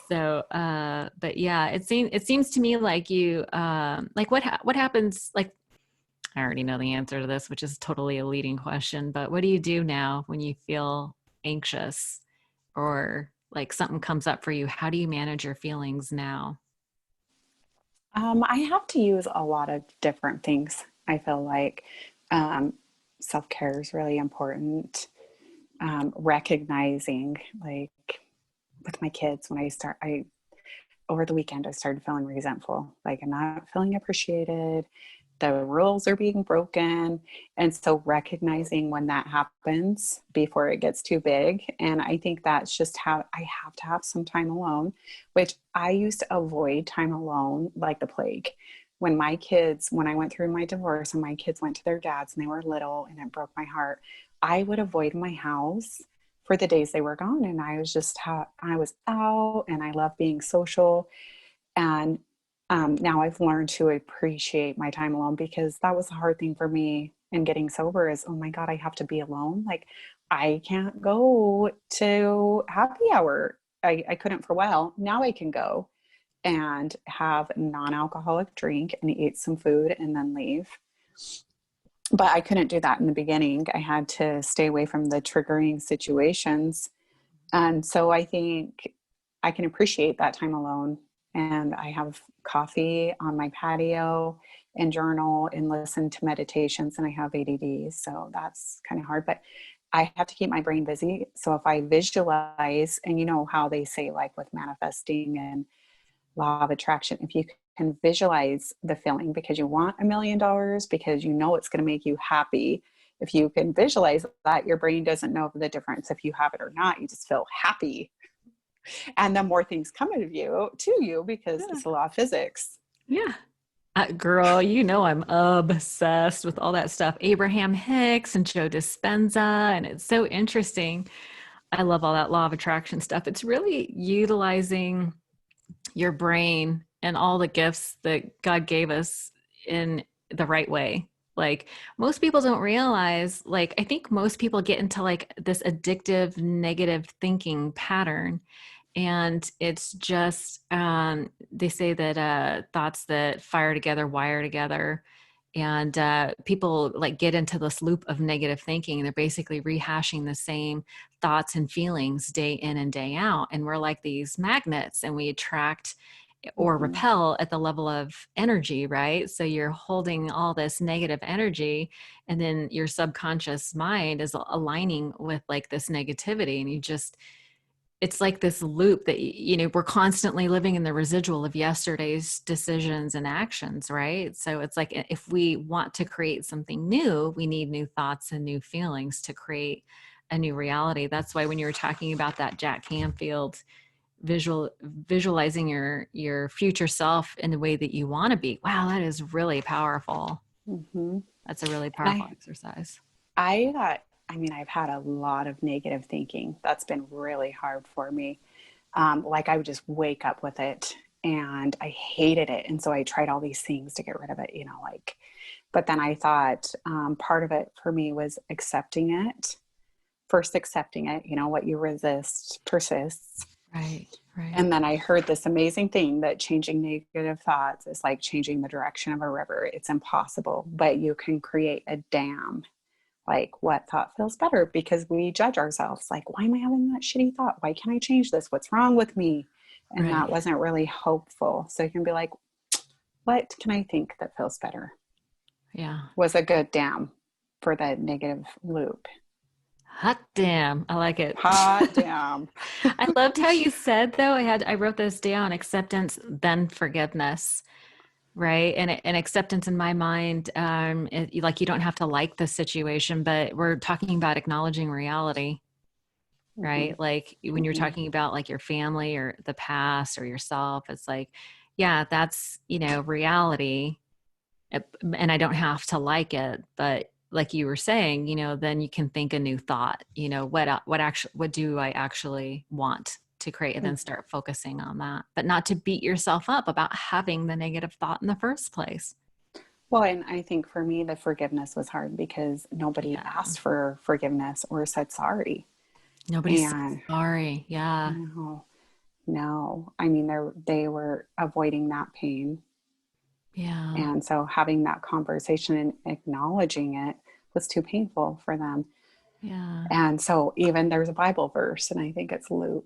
So but yeah, it seems to me like you, like what happens, like, I already know the answer to this, which is totally a leading question, but what do you do now when you feel anxious or like something comes up for you? How do you manage your feelings now? I have to use a lot of different things. I feel like um, self care is really important. Recognizing, like with my kids, when I over the weekend, I started feeling resentful. Like I'm not feeling appreciated. the rules are being broken. And so recognizing when that happens before it gets too big. And I think that's just how I have to have some time alone, which I used to avoid time alone like the plague. When I went through my divorce and my kids went to their dads and they were little and it broke my heart, I would avoid my house for the days they were gone. And I was out and I love being social. And now I've learned to appreciate my time alone, because that was a hard thing for me in getting sober is, oh my God, I have to be alone. Like I can't go to happy hour. I couldn't for a while. Now I can go and have non-alcoholic drink and eat some food and then leave. But I couldn't do that in the beginning. I had to stay away from the triggering situations. And so I think I can appreciate that time alone. And I have coffee on my patio and journal and listen to meditations. And I have ADD. So that's kind of hard, but I have to keep my brain busy. So if I visualize, and you know how they say, like with manifesting and law of attraction, if you can visualize the feeling because you want $1,000,000, because you know it's going to make you happy. If you can visualize that, your brain doesn't know the difference if you have it or not. You just feel happy. And then more things come to you because Yeah. it's the law of physics. Yeah. Girl, you know I'm obsessed with all that stuff. Abraham Hicks and Joe Dispenza, and it's so interesting. I love all that law of attraction stuff. It's really utilizing your brain and all the gifts that God gave us in the right way. Like most people don't realize, like I think most people get into like this addictive negative thinking pattern, and it's just they say that thoughts that fire together wire together, and people like get into this loop of negative thinking, and they're basically rehashing the same thoughts and feelings day in and day out, and we're like these magnets and we attract or Mm-hmm. repel at the level of energy, right? So you're holding all this negative energy, and then your subconscious mind is aligning with like this negativity, and you just, it's like this loop that you know we're constantly living in the residual of yesterday's decisions and actions, right? So it's like if we want to create something new, we need new thoughts and new feelings to create a new reality. That's why when you were talking about that Jack Canfield visualizing your future self in the way that you want to be, wow, that is really powerful. Mm-hmm. That's a really And powerful exercise. I've had a lot of negative thinking. That's been really hard for me. Like I would just wake up with it and I hated it. And so I tried all these things to get rid of it, like, but then I thought part of it for me was accepting it. First, accepting it, what you resist persists. Right, right. And then I heard this amazing thing that changing negative thoughts is like changing the direction of a river. It's impossible, but you can create a dam. Like, what thought feels better? Because we judge ourselves like, why am I having that shitty thought? Why can't I change this? What's wrong with me? And that Right. wasn't really hopeful. So you can be like, what can I think that feels better? Yeah. Was a good dam for that negative loop. Hot damn. I like it. Hot damn. I loved how you said though, I wrote this down, acceptance, then forgiveness. Right. And acceptance in my mind, like you don't have to like the situation, but we're talking about acknowledging reality, Mm-hmm. right? Like when you're Mm-hmm. talking about like your family or the past or yourself, it's like, yeah, that's, reality. And I don't have to like it, but like you were saying, then you can think a new thought, what do I actually want to create, and then start focusing on that, but not to beat yourself up about having the negative thought in the first place. Well, and I think for me, the forgiveness was hard because nobody Yeah. asked for forgiveness or said sorry. Nobody said And sorry. Yeah. no, no, I mean, they were avoiding that pain. Yeah. And so having that conversation and acknowledging it was too painful for them. Yeah. And so even there's a Bible verse, and I think it's Luke,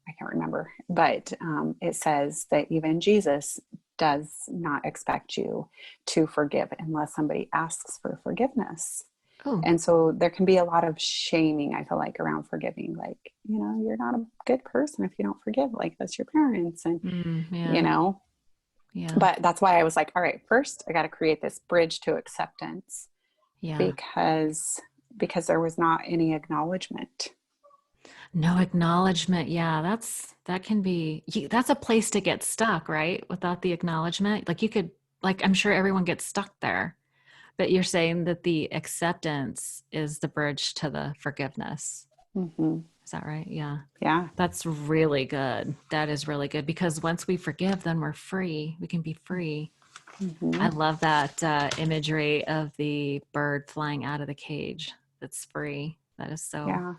I can't remember, but it says that even Jesus does not expect you to forgive unless somebody asks for forgiveness. Oh, And so there can be a lot of shaming, I feel like, around forgiving. Like, you're not a good person if you don't forgive. Like, that's your parents. And, you yeah. know, Yeah. But that's why I was like, all right, first I got to create this bridge to acceptance Yeah. because there was not any acknowledgement. No acknowledgement. Yeah, that can be that's a place to get stuck, right? Without the acknowledgement. Like you could like I'm sure everyone gets stuck there. But you're saying that the acceptance is the bridge to the forgiveness. Mm-hmm. Is that right? Yeah. Yeah. That's really good. That is really good because once we forgive, then we're free. We can be free. Mm-hmm. I love that imagery of the bird flying out of the cage that's free. Yeah. That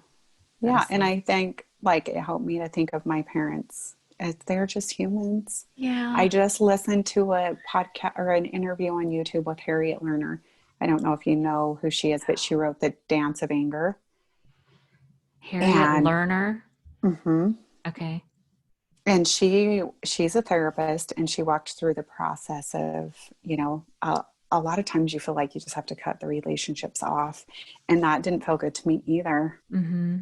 Yeah. is And so, I think like it helped me to think of my parents as they're just humans. I yeah. just listened to a podcast or an interview on YouTube with Harriet Lerner. I don't know if you know who she is, but she wrote The Dance of Anger. Harriet And Lerner. mhm. Okay. And she's a therapist, and she walked through the process of, a lot of times you feel like you just have to cut the relationships off, and that didn't feel good to me either. Mm-hmm.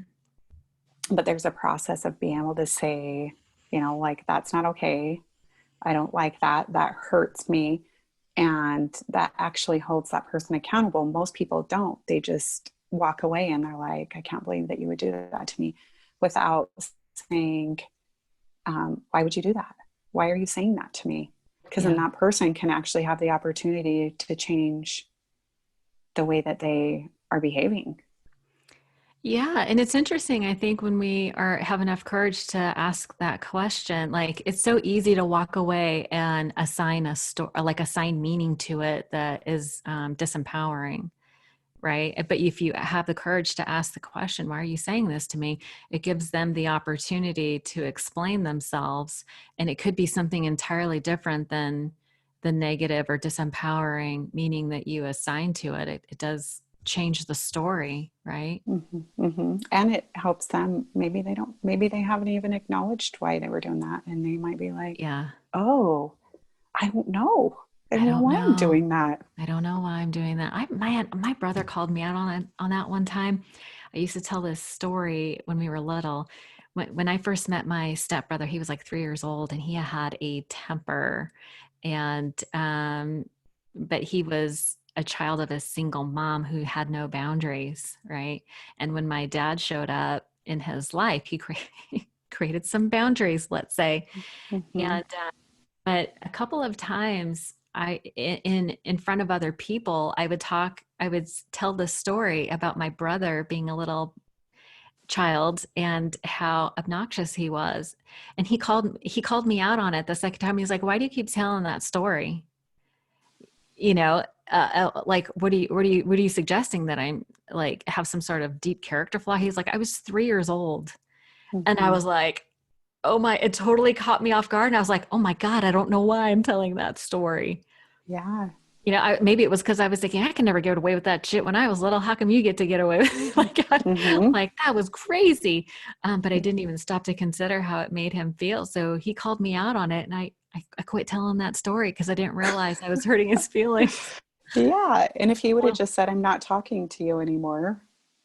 But there's a process of being able to say, like, that's not okay. I don't like that. That hurts me. And that actually holds that person accountable. Most people don't. They just walk away and they're like, I can't believe that you would do that to me, without saying, why would you do that? Why are you saying that to me? Because then Yeah. that person can actually have the opportunity to change the way that they are behaving. Yeah, and it's interesting. I think when we are have enough courage to ask that question, like it's so easy to walk away and assign a story, like assign meaning to it that is disempowering, right? But if you have the courage to ask the question, "Why are you saying this to me?" It gives them the opportunity to explain themselves, and it could be something entirely different than the negative or disempowering meaning that you assign to it. It does change the story, right? Mm-hmm, mm-hmm. And it helps them. Maybe they haven't even acknowledged why they were doing that. And they might be like, Yeah. oh, I don't know. I I don't know don't why I'm know. doing that. I don't know why I'm doing that. My brother called me out on that one time. I used to tell this story when we were little. When I first met my stepbrother, he was like 3 years old and he had a temper. And but he was a child of a single mom who had no boundaries, right? And when my dad showed up in his life, he created some boundaries, let's say. Mm-hmm. And but a couple of times in front of other people, I would tell the story about my brother being a little child and how obnoxious he was. And he called me out on it the second time. He's like, "Why do you keep telling that story?" You know, like what are you suggesting, that I'm like have some sort of deep character flaw? He's like, "I was 3 years old." And I Mm-hmm. was like, oh my, it totally caught me off guard. And I was like, oh my God, I don't know why I'm telling that story. Yeah. Maybe it was because I was thinking I can never get away with that shit when I was little. How come you get to get away with it? Like, Mm-hmm. like that was crazy. But I didn't even stop to consider how it made him feel. So he called me out on it, and I quit telling that story because I didn't realize I was hurting his feelings. Yeah. And if he would have Well, just said, I'm not talking to you anymore,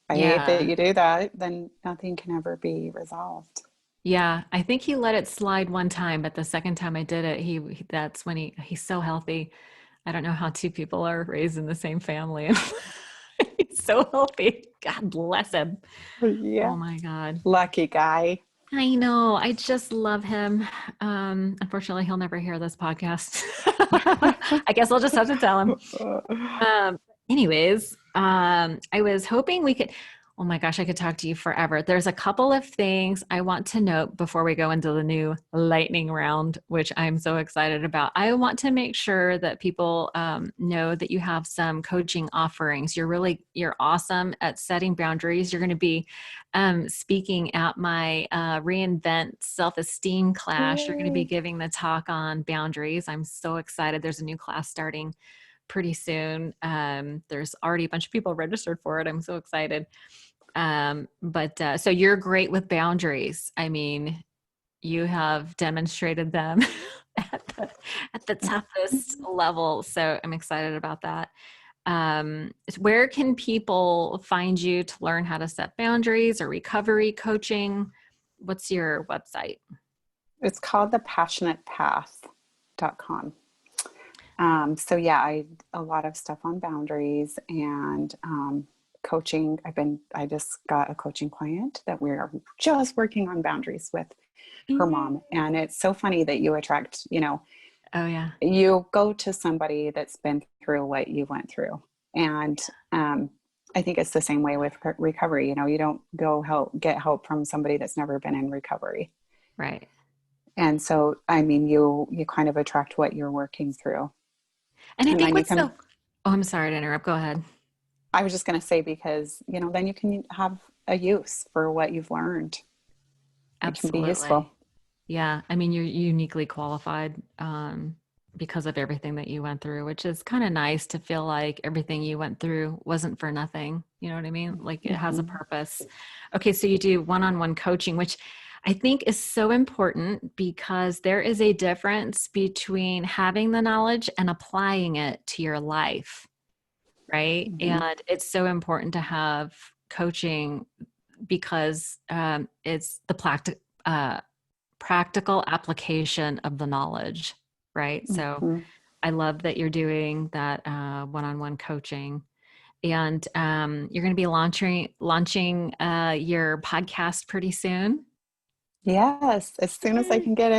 I hate that yeah. you do that, then nothing can ever be resolved. Yeah, I think he let it slide one time, but the second time I did it, that's when he's so healthy. I don't know how two people are raised in the same family. He's so healthy. God bless him. Yeah. Oh my God. Lucky guy. I know. I just love him. Unfortunately, he'll never hear this podcast. I guess I'll just have to tell him. Um, anyways, I was hoping we could. Oh my gosh, I could talk to you forever. There's a couple of things I want to note before we go into the new lightning round, which I'm so excited about. I want to make sure that people know that you have some coaching offerings. You're awesome at setting boundaries. You're going to be speaking at my Reinvent Self-Esteem class. You're going to be Yay. giving the talk on boundaries. I'm so excited. There's a new class starting pretty soon. There's already a bunch of people registered for it. I'm so excited. But so you're great with boundaries. I mean, you have demonstrated them at the toughest level. So I'm excited about that. Where can people find you to learn how to set boundaries or recovery coaching? What's your website? It's called The Passionate Path. people.You.com. So yeah, a lot of stuff on boundaries and coaching. I just got a coaching client that we're just working on boundaries with her Yay. mom. And it's so funny that you attract, Oh yeah. you go to somebody that's been through what you went through. And I think it's the same way with recovery. You don't get help from somebody that's never been in recovery. Right. And so, I mean, you kind of attract what you're working through. And I And think then you what's can, so, oh, I'm sorry to interrupt. Go ahead. I was just going to say, because, then you can have a use for what you've learned. It can be Absolutely. useful. Yeah. I mean, you're uniquely qualified because of everything that you went through, which is kind of nice to feel like everything you went through wasn't for nothing. You know what I mean? Like it has a Mm-hmm. purpose. Okay. So you do one-on-one coaching, which I think is so important because there is a difference between having the knowledge and applying it to your life. Right. Mm-hmm. And it's so important to have coaching because it's the practical application of the knowledge, right? So Mm-hmm. I love that you're doing that one-on-one coaching, and you're going to be launching your podcast pretty soon. Yes. As soon as I can get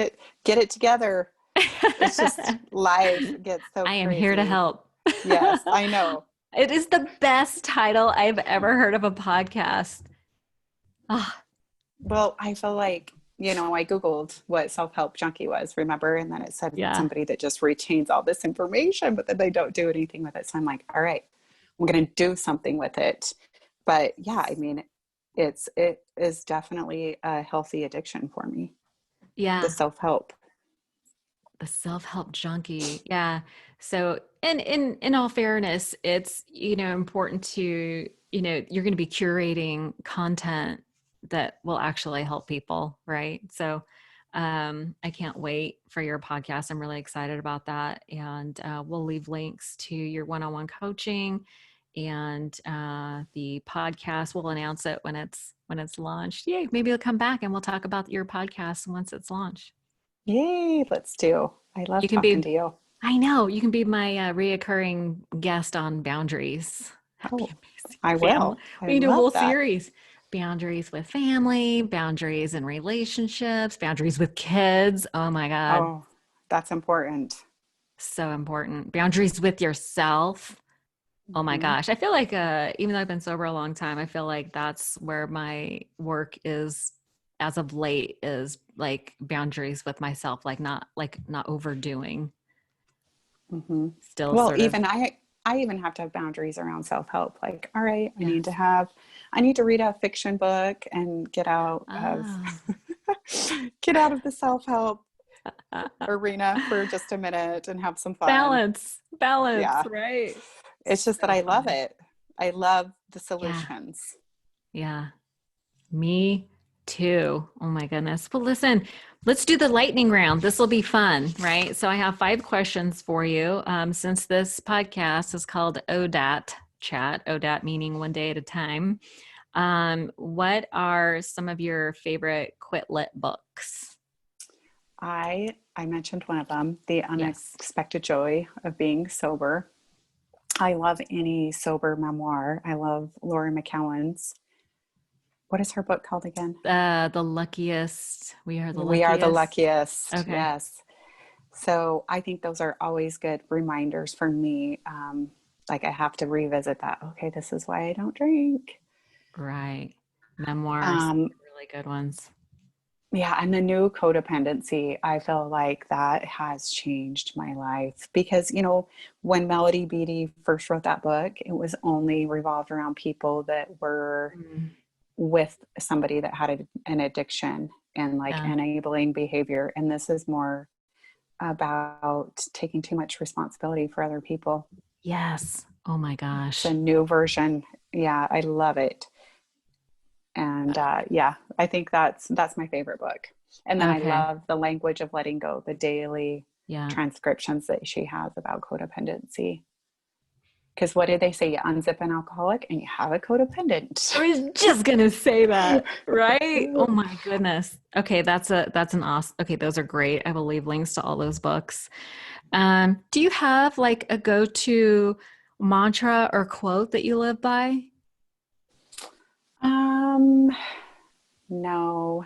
it together. It's just life gets so I am here to crazy. help. Yes, I know. It is the best title I've ever heard of a podcast. Ah, Well, I feel like, I Googled what self-help junkie was, remember? And then it said yeah. somebody that just retains all this information, but then they don't do anything with it. So I'm like, all right, I'm going to do something with it. But yeah, I mean, it is definitely a healthy addiction for me, the Yeah. self-help. The self-help junkie. Yeah. So in all fairness, it's important to, you're going to be curating content that will actually help people, right? So I can't wait for your podcast. I'm really excited about that. And we'll leave links to your one-on-one coaching and the podcast. We'll announce it when it's launched. Yay, maybe you'll come back and we'll talk about your podcast once it's launched. Yay, let's do. I love You can talking be, to you. I know, you can be my reoccurring guest on boundaries. That'd be Oh, amazing. I Family. will. I We can do a love whole that. series. Boundaries with family, boundaries in relationships, boundaries with kids. Oh my God. Oh, that's important. So important. Boundaries with yourself. Oh my Mhm. gosh. I feel like even though I've been sober a long time, I feel like that's where my work is as of late is like boundaries with myself, like not overdoing. Mhm. Still Well, sort of even I even have to have boundaries around self-help. Like, all right, yes. I need to read a fiction book and Ah. get out of the self-help arena for just a minute and have some fun. Balance, Yeah. right? It's just that So I love funny. it. I love the Yeah, solutions. yeah. Me too. Oh my goodness. Well, listen, let's do the lightning round. This will be fun, right? So I have 5 questions for you. Since this podcast is called ODAT chat, ODAT meaning one day at a time. What are some of your favorite quit lit books? I mentioned one of them, The Yes. Unexpected Joy of Being Sober. I love any sober memoir. I love Laura McKowen's. What is her book called again? The luckiest. We are the We Are the luckiest. Luckiest. Okay. Yes. So I think those are always good reminders for me. Like I have to revisit that. Okay, this is why I don't drink. Right. Memoirs, Um, really good ones. yeah, and the new Codependency, I feel like that has changed my life because, when Melody Beattie first wrote that book, it was only revolved around people that were Mm, with somebody that had an addiction and like yeah. enabling behavior. And this is more about taking too much responsibility for other people. Yes. Oh my It's a gosh. new version. Yeah, I love it. And yeah, I think that's my favorite book. And then I Okay. love the language of letting go, the daily Yeah. transcriptions that she has about codependency. Because what did they say? You unzip an alcoholic and you have a codependent. I was just gonna say that, right? Oh my goodness. Okay, that's an awesome. Okay, those are great. I will leave links to all those books. Do you have like a go-to mantra or quote that you live by? Um, no,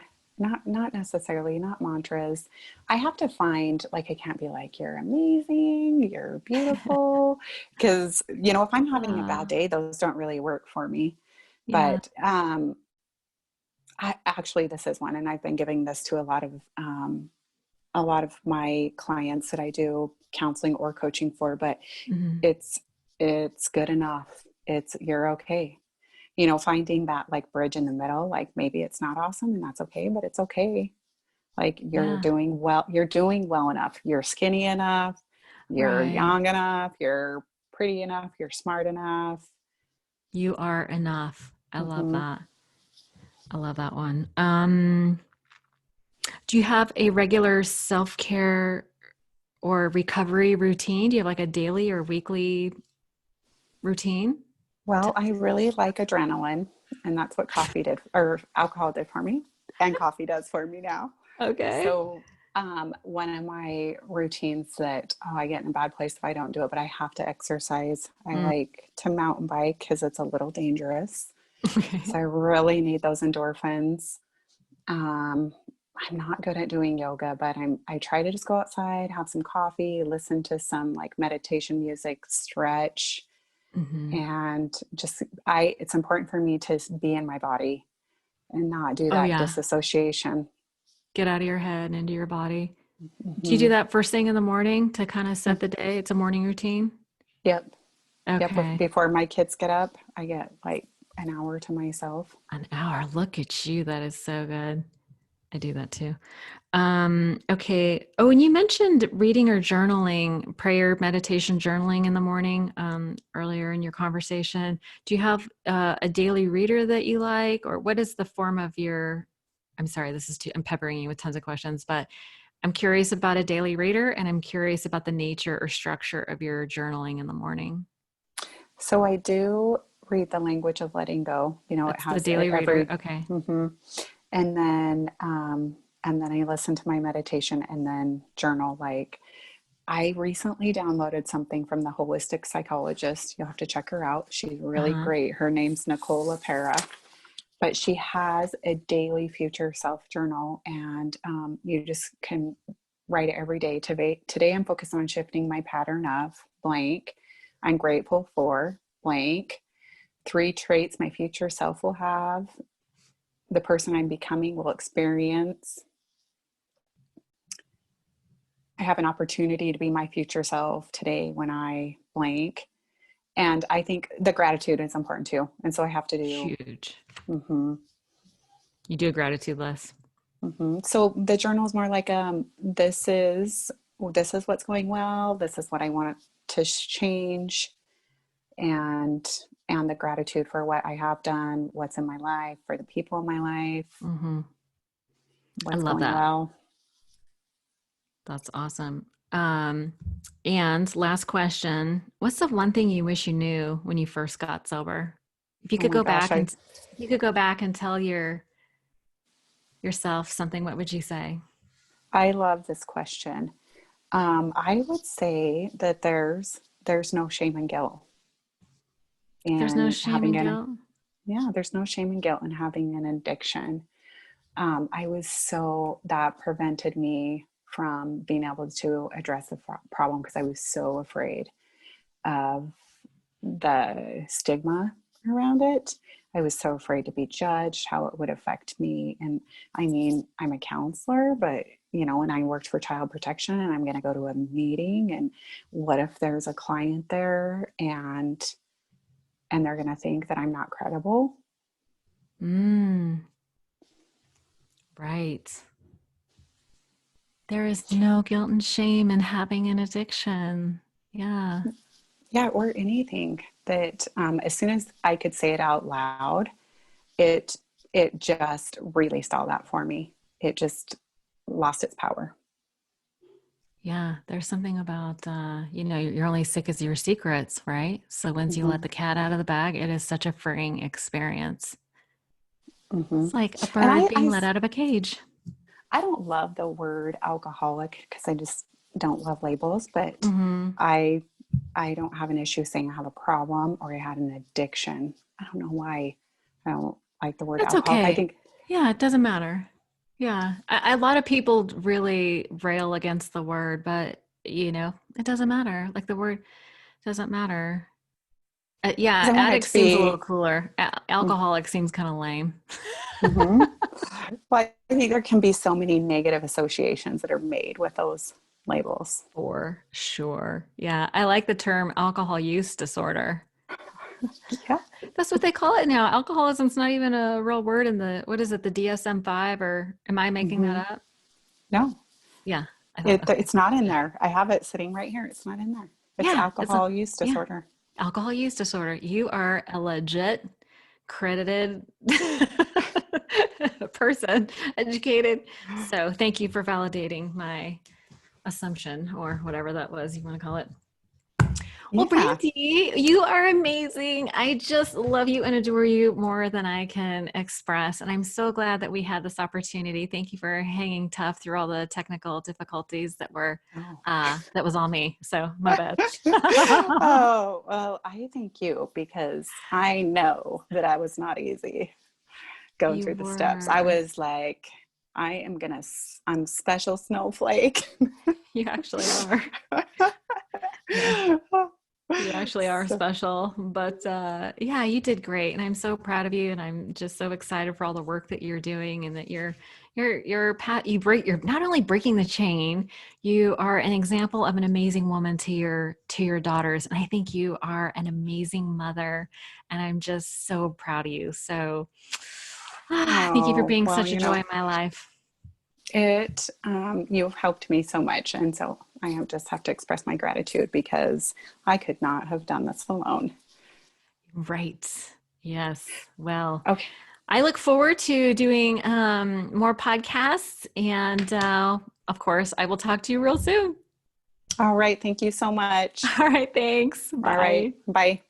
not necessarily, not mantras. I have to find like I can't be like you're amazing, you're beautiful, because if I'm having a bad Uh, day, those don't really work for me. yeah. But I actually this is one, and I've been giving this to a lot of my clients that I do counseling or coaching for, but Mhm. it's it's good enough. It's you're okay. Finding that like bridge in the middle, like maybe it's not awesome and that's okay, but it's okay. Like Yeah. you're doing well enough. You're skinny enough, you're Right. young enough, you're pretty enough, you're smart enough. You are enough. I love Hmm. that. I love that one. Do you have a regular self-care or recovery routine? Do you have like a daily or weekly routine? Well, To- I really like adrenaline, and that's what coffee did or alcohol did for me, and coffee does for me now. okay. So, one of my routines that I get in a bad place if I don't do it, but I have to exercise. I Mm, like to mountain bike because it's a little dangerous. okay. So I really need those endorphins. Um, I'm not good at doing yoga, but I try to just go outside, have some coffee, listen to some like meditation music, stretch, Hmm. and just I it's important for me to be in my body and not do Oh that yeah. disassociation. Get out of your head and into your body. Do you do Hmm. that first thing in the morning to kind of set Mm. the day? It's a morning routine. Yep. Yep. Okay. Before my kids get up, I get like an hour to myself. An hour. Look at you. That is so good. I do that too. Okay. Oh, and you mentioned reading or journaling, prayer, meditation, journaling in the morning, earlier in your conversation. Do you have a daily reader that you like, or what is the form of your? I'm sorry, I'm peppering you with tons of questions, but I'm curious about a daily reader and I'm curious about the nature or structure of your journaling in the morning. So I do read the language of letting go. It That's the has daily reader. every, Okay. mhm. and then I listen to my meditation and then journal. Like I recently downloaded something from the holistic psychologist. You'll have to check her out. She's really Uh-huh. great. Her name's Nicole LaPera, but she has a daily future self journal, and you just can write it every day. Today, I'm focused on shifting my pattern of blank. I'm grateful for blank. 3 traits my future self will have. The person I'm becoming will experience. I have an opportunity to be my future self today when I blank. And I think the gratitude is important too. And so I have to do. Huge. Mhm. You do a gratitude list. So the journal is more like this is what's going well. This is what I want to change, and the gratitude for what I have done, what's in my life, for the people in my life, Hmm. I what's love going that. well. That's awesome. And last question, what's the one thing you wish you knew when you first got sober? If you Oh could my go gosh, back and if you could go back and tell yourself something, what would you say? I love this question. I would say that there's no shame and guilt There's no in shame having and an guilt. yeah, there's no shame and guilt in having an addiction. I was so that prevented me from being able to address the problem because I was so afraid of the stigma around it. I was so afraid to be judged, how it would affect me. And I mean, I'm a counselor, but when I worked for child protection and I'm going to go to a meeting, and what if there's a client there and they're going to think that I'm not credible? Mm, right. There is no guilt and shame in having an addiction. Yeah. Yeah, or anything that as soon as I could say it out loud, it it just released all that for me. It just lost its power. Yeah, there's something about, you're only sick as your secrets, right? So once you let Hmm. the cat out of the bag, it is such a freeing experience. Hmm. It's like a And bird being let out of a cage. I don't love the word alcoholic because I just don't love labels, but Hmm. I I don't have an issue saying I have a problem or I had an addiction. I don't know why I don't like the word That's alcoholic. I okay. think, Yeah, it doesn't matter. Yeah, a lot of people really rail against the word, but it doesn't matter. Like the word doesn't matter. because Yeah, I want it addict to seems a little be. cooler. Alcoholic seems kind of lame. Mm-hmm. But I think there can be so many negative associations that are made with those labels. For sure. Yeah, I like the term alcohol use disorder. Yeah. That's what they call it now. Alcoholism's not even a real word in the, what is it, the DSM-5, or am I making Hmm. that up? No, Yeah, I thought, okay. it's not in there. I have it sitting right here. It's not in there. It's Yeah, alcohol use yeah, disorder. alcohol use disorder. You are a legit credited person, educated. So thank you for validating my assumption or whatever that was you want to call it. Well, Yeah. Brandi, you are amazing. I just love you and adore you more than I can express. And I'm so glad that we had this opportunity. Thank you for hanging tough through all the technical difficulties Oh. that was all me. So my bad. Oh, well, I thank you because I know that I was not easy going You through the steps. I were. was like, I'm special snowflake. You actually are. Yeah. You actually are So, special, but yeah, you did great, and I'm so proud of you, and I'm just so excited for all the work that you're doing, and that you're not only breaking the chain, you are an example of an amazing woman to your daughters, and I think you are an amazing mother, and I'm just so proud of you. So, thank you for oh, being well, such a joy in my life. you've helped me so much. And so just have to express my gratitude because I could not have done this alone. Right. Yes. Well, Okay. I look forward to doing more podcasts. And of course, I will talk to you real soon. All right. Thank you so much. All right. Thanks. All right. Bye. Bye.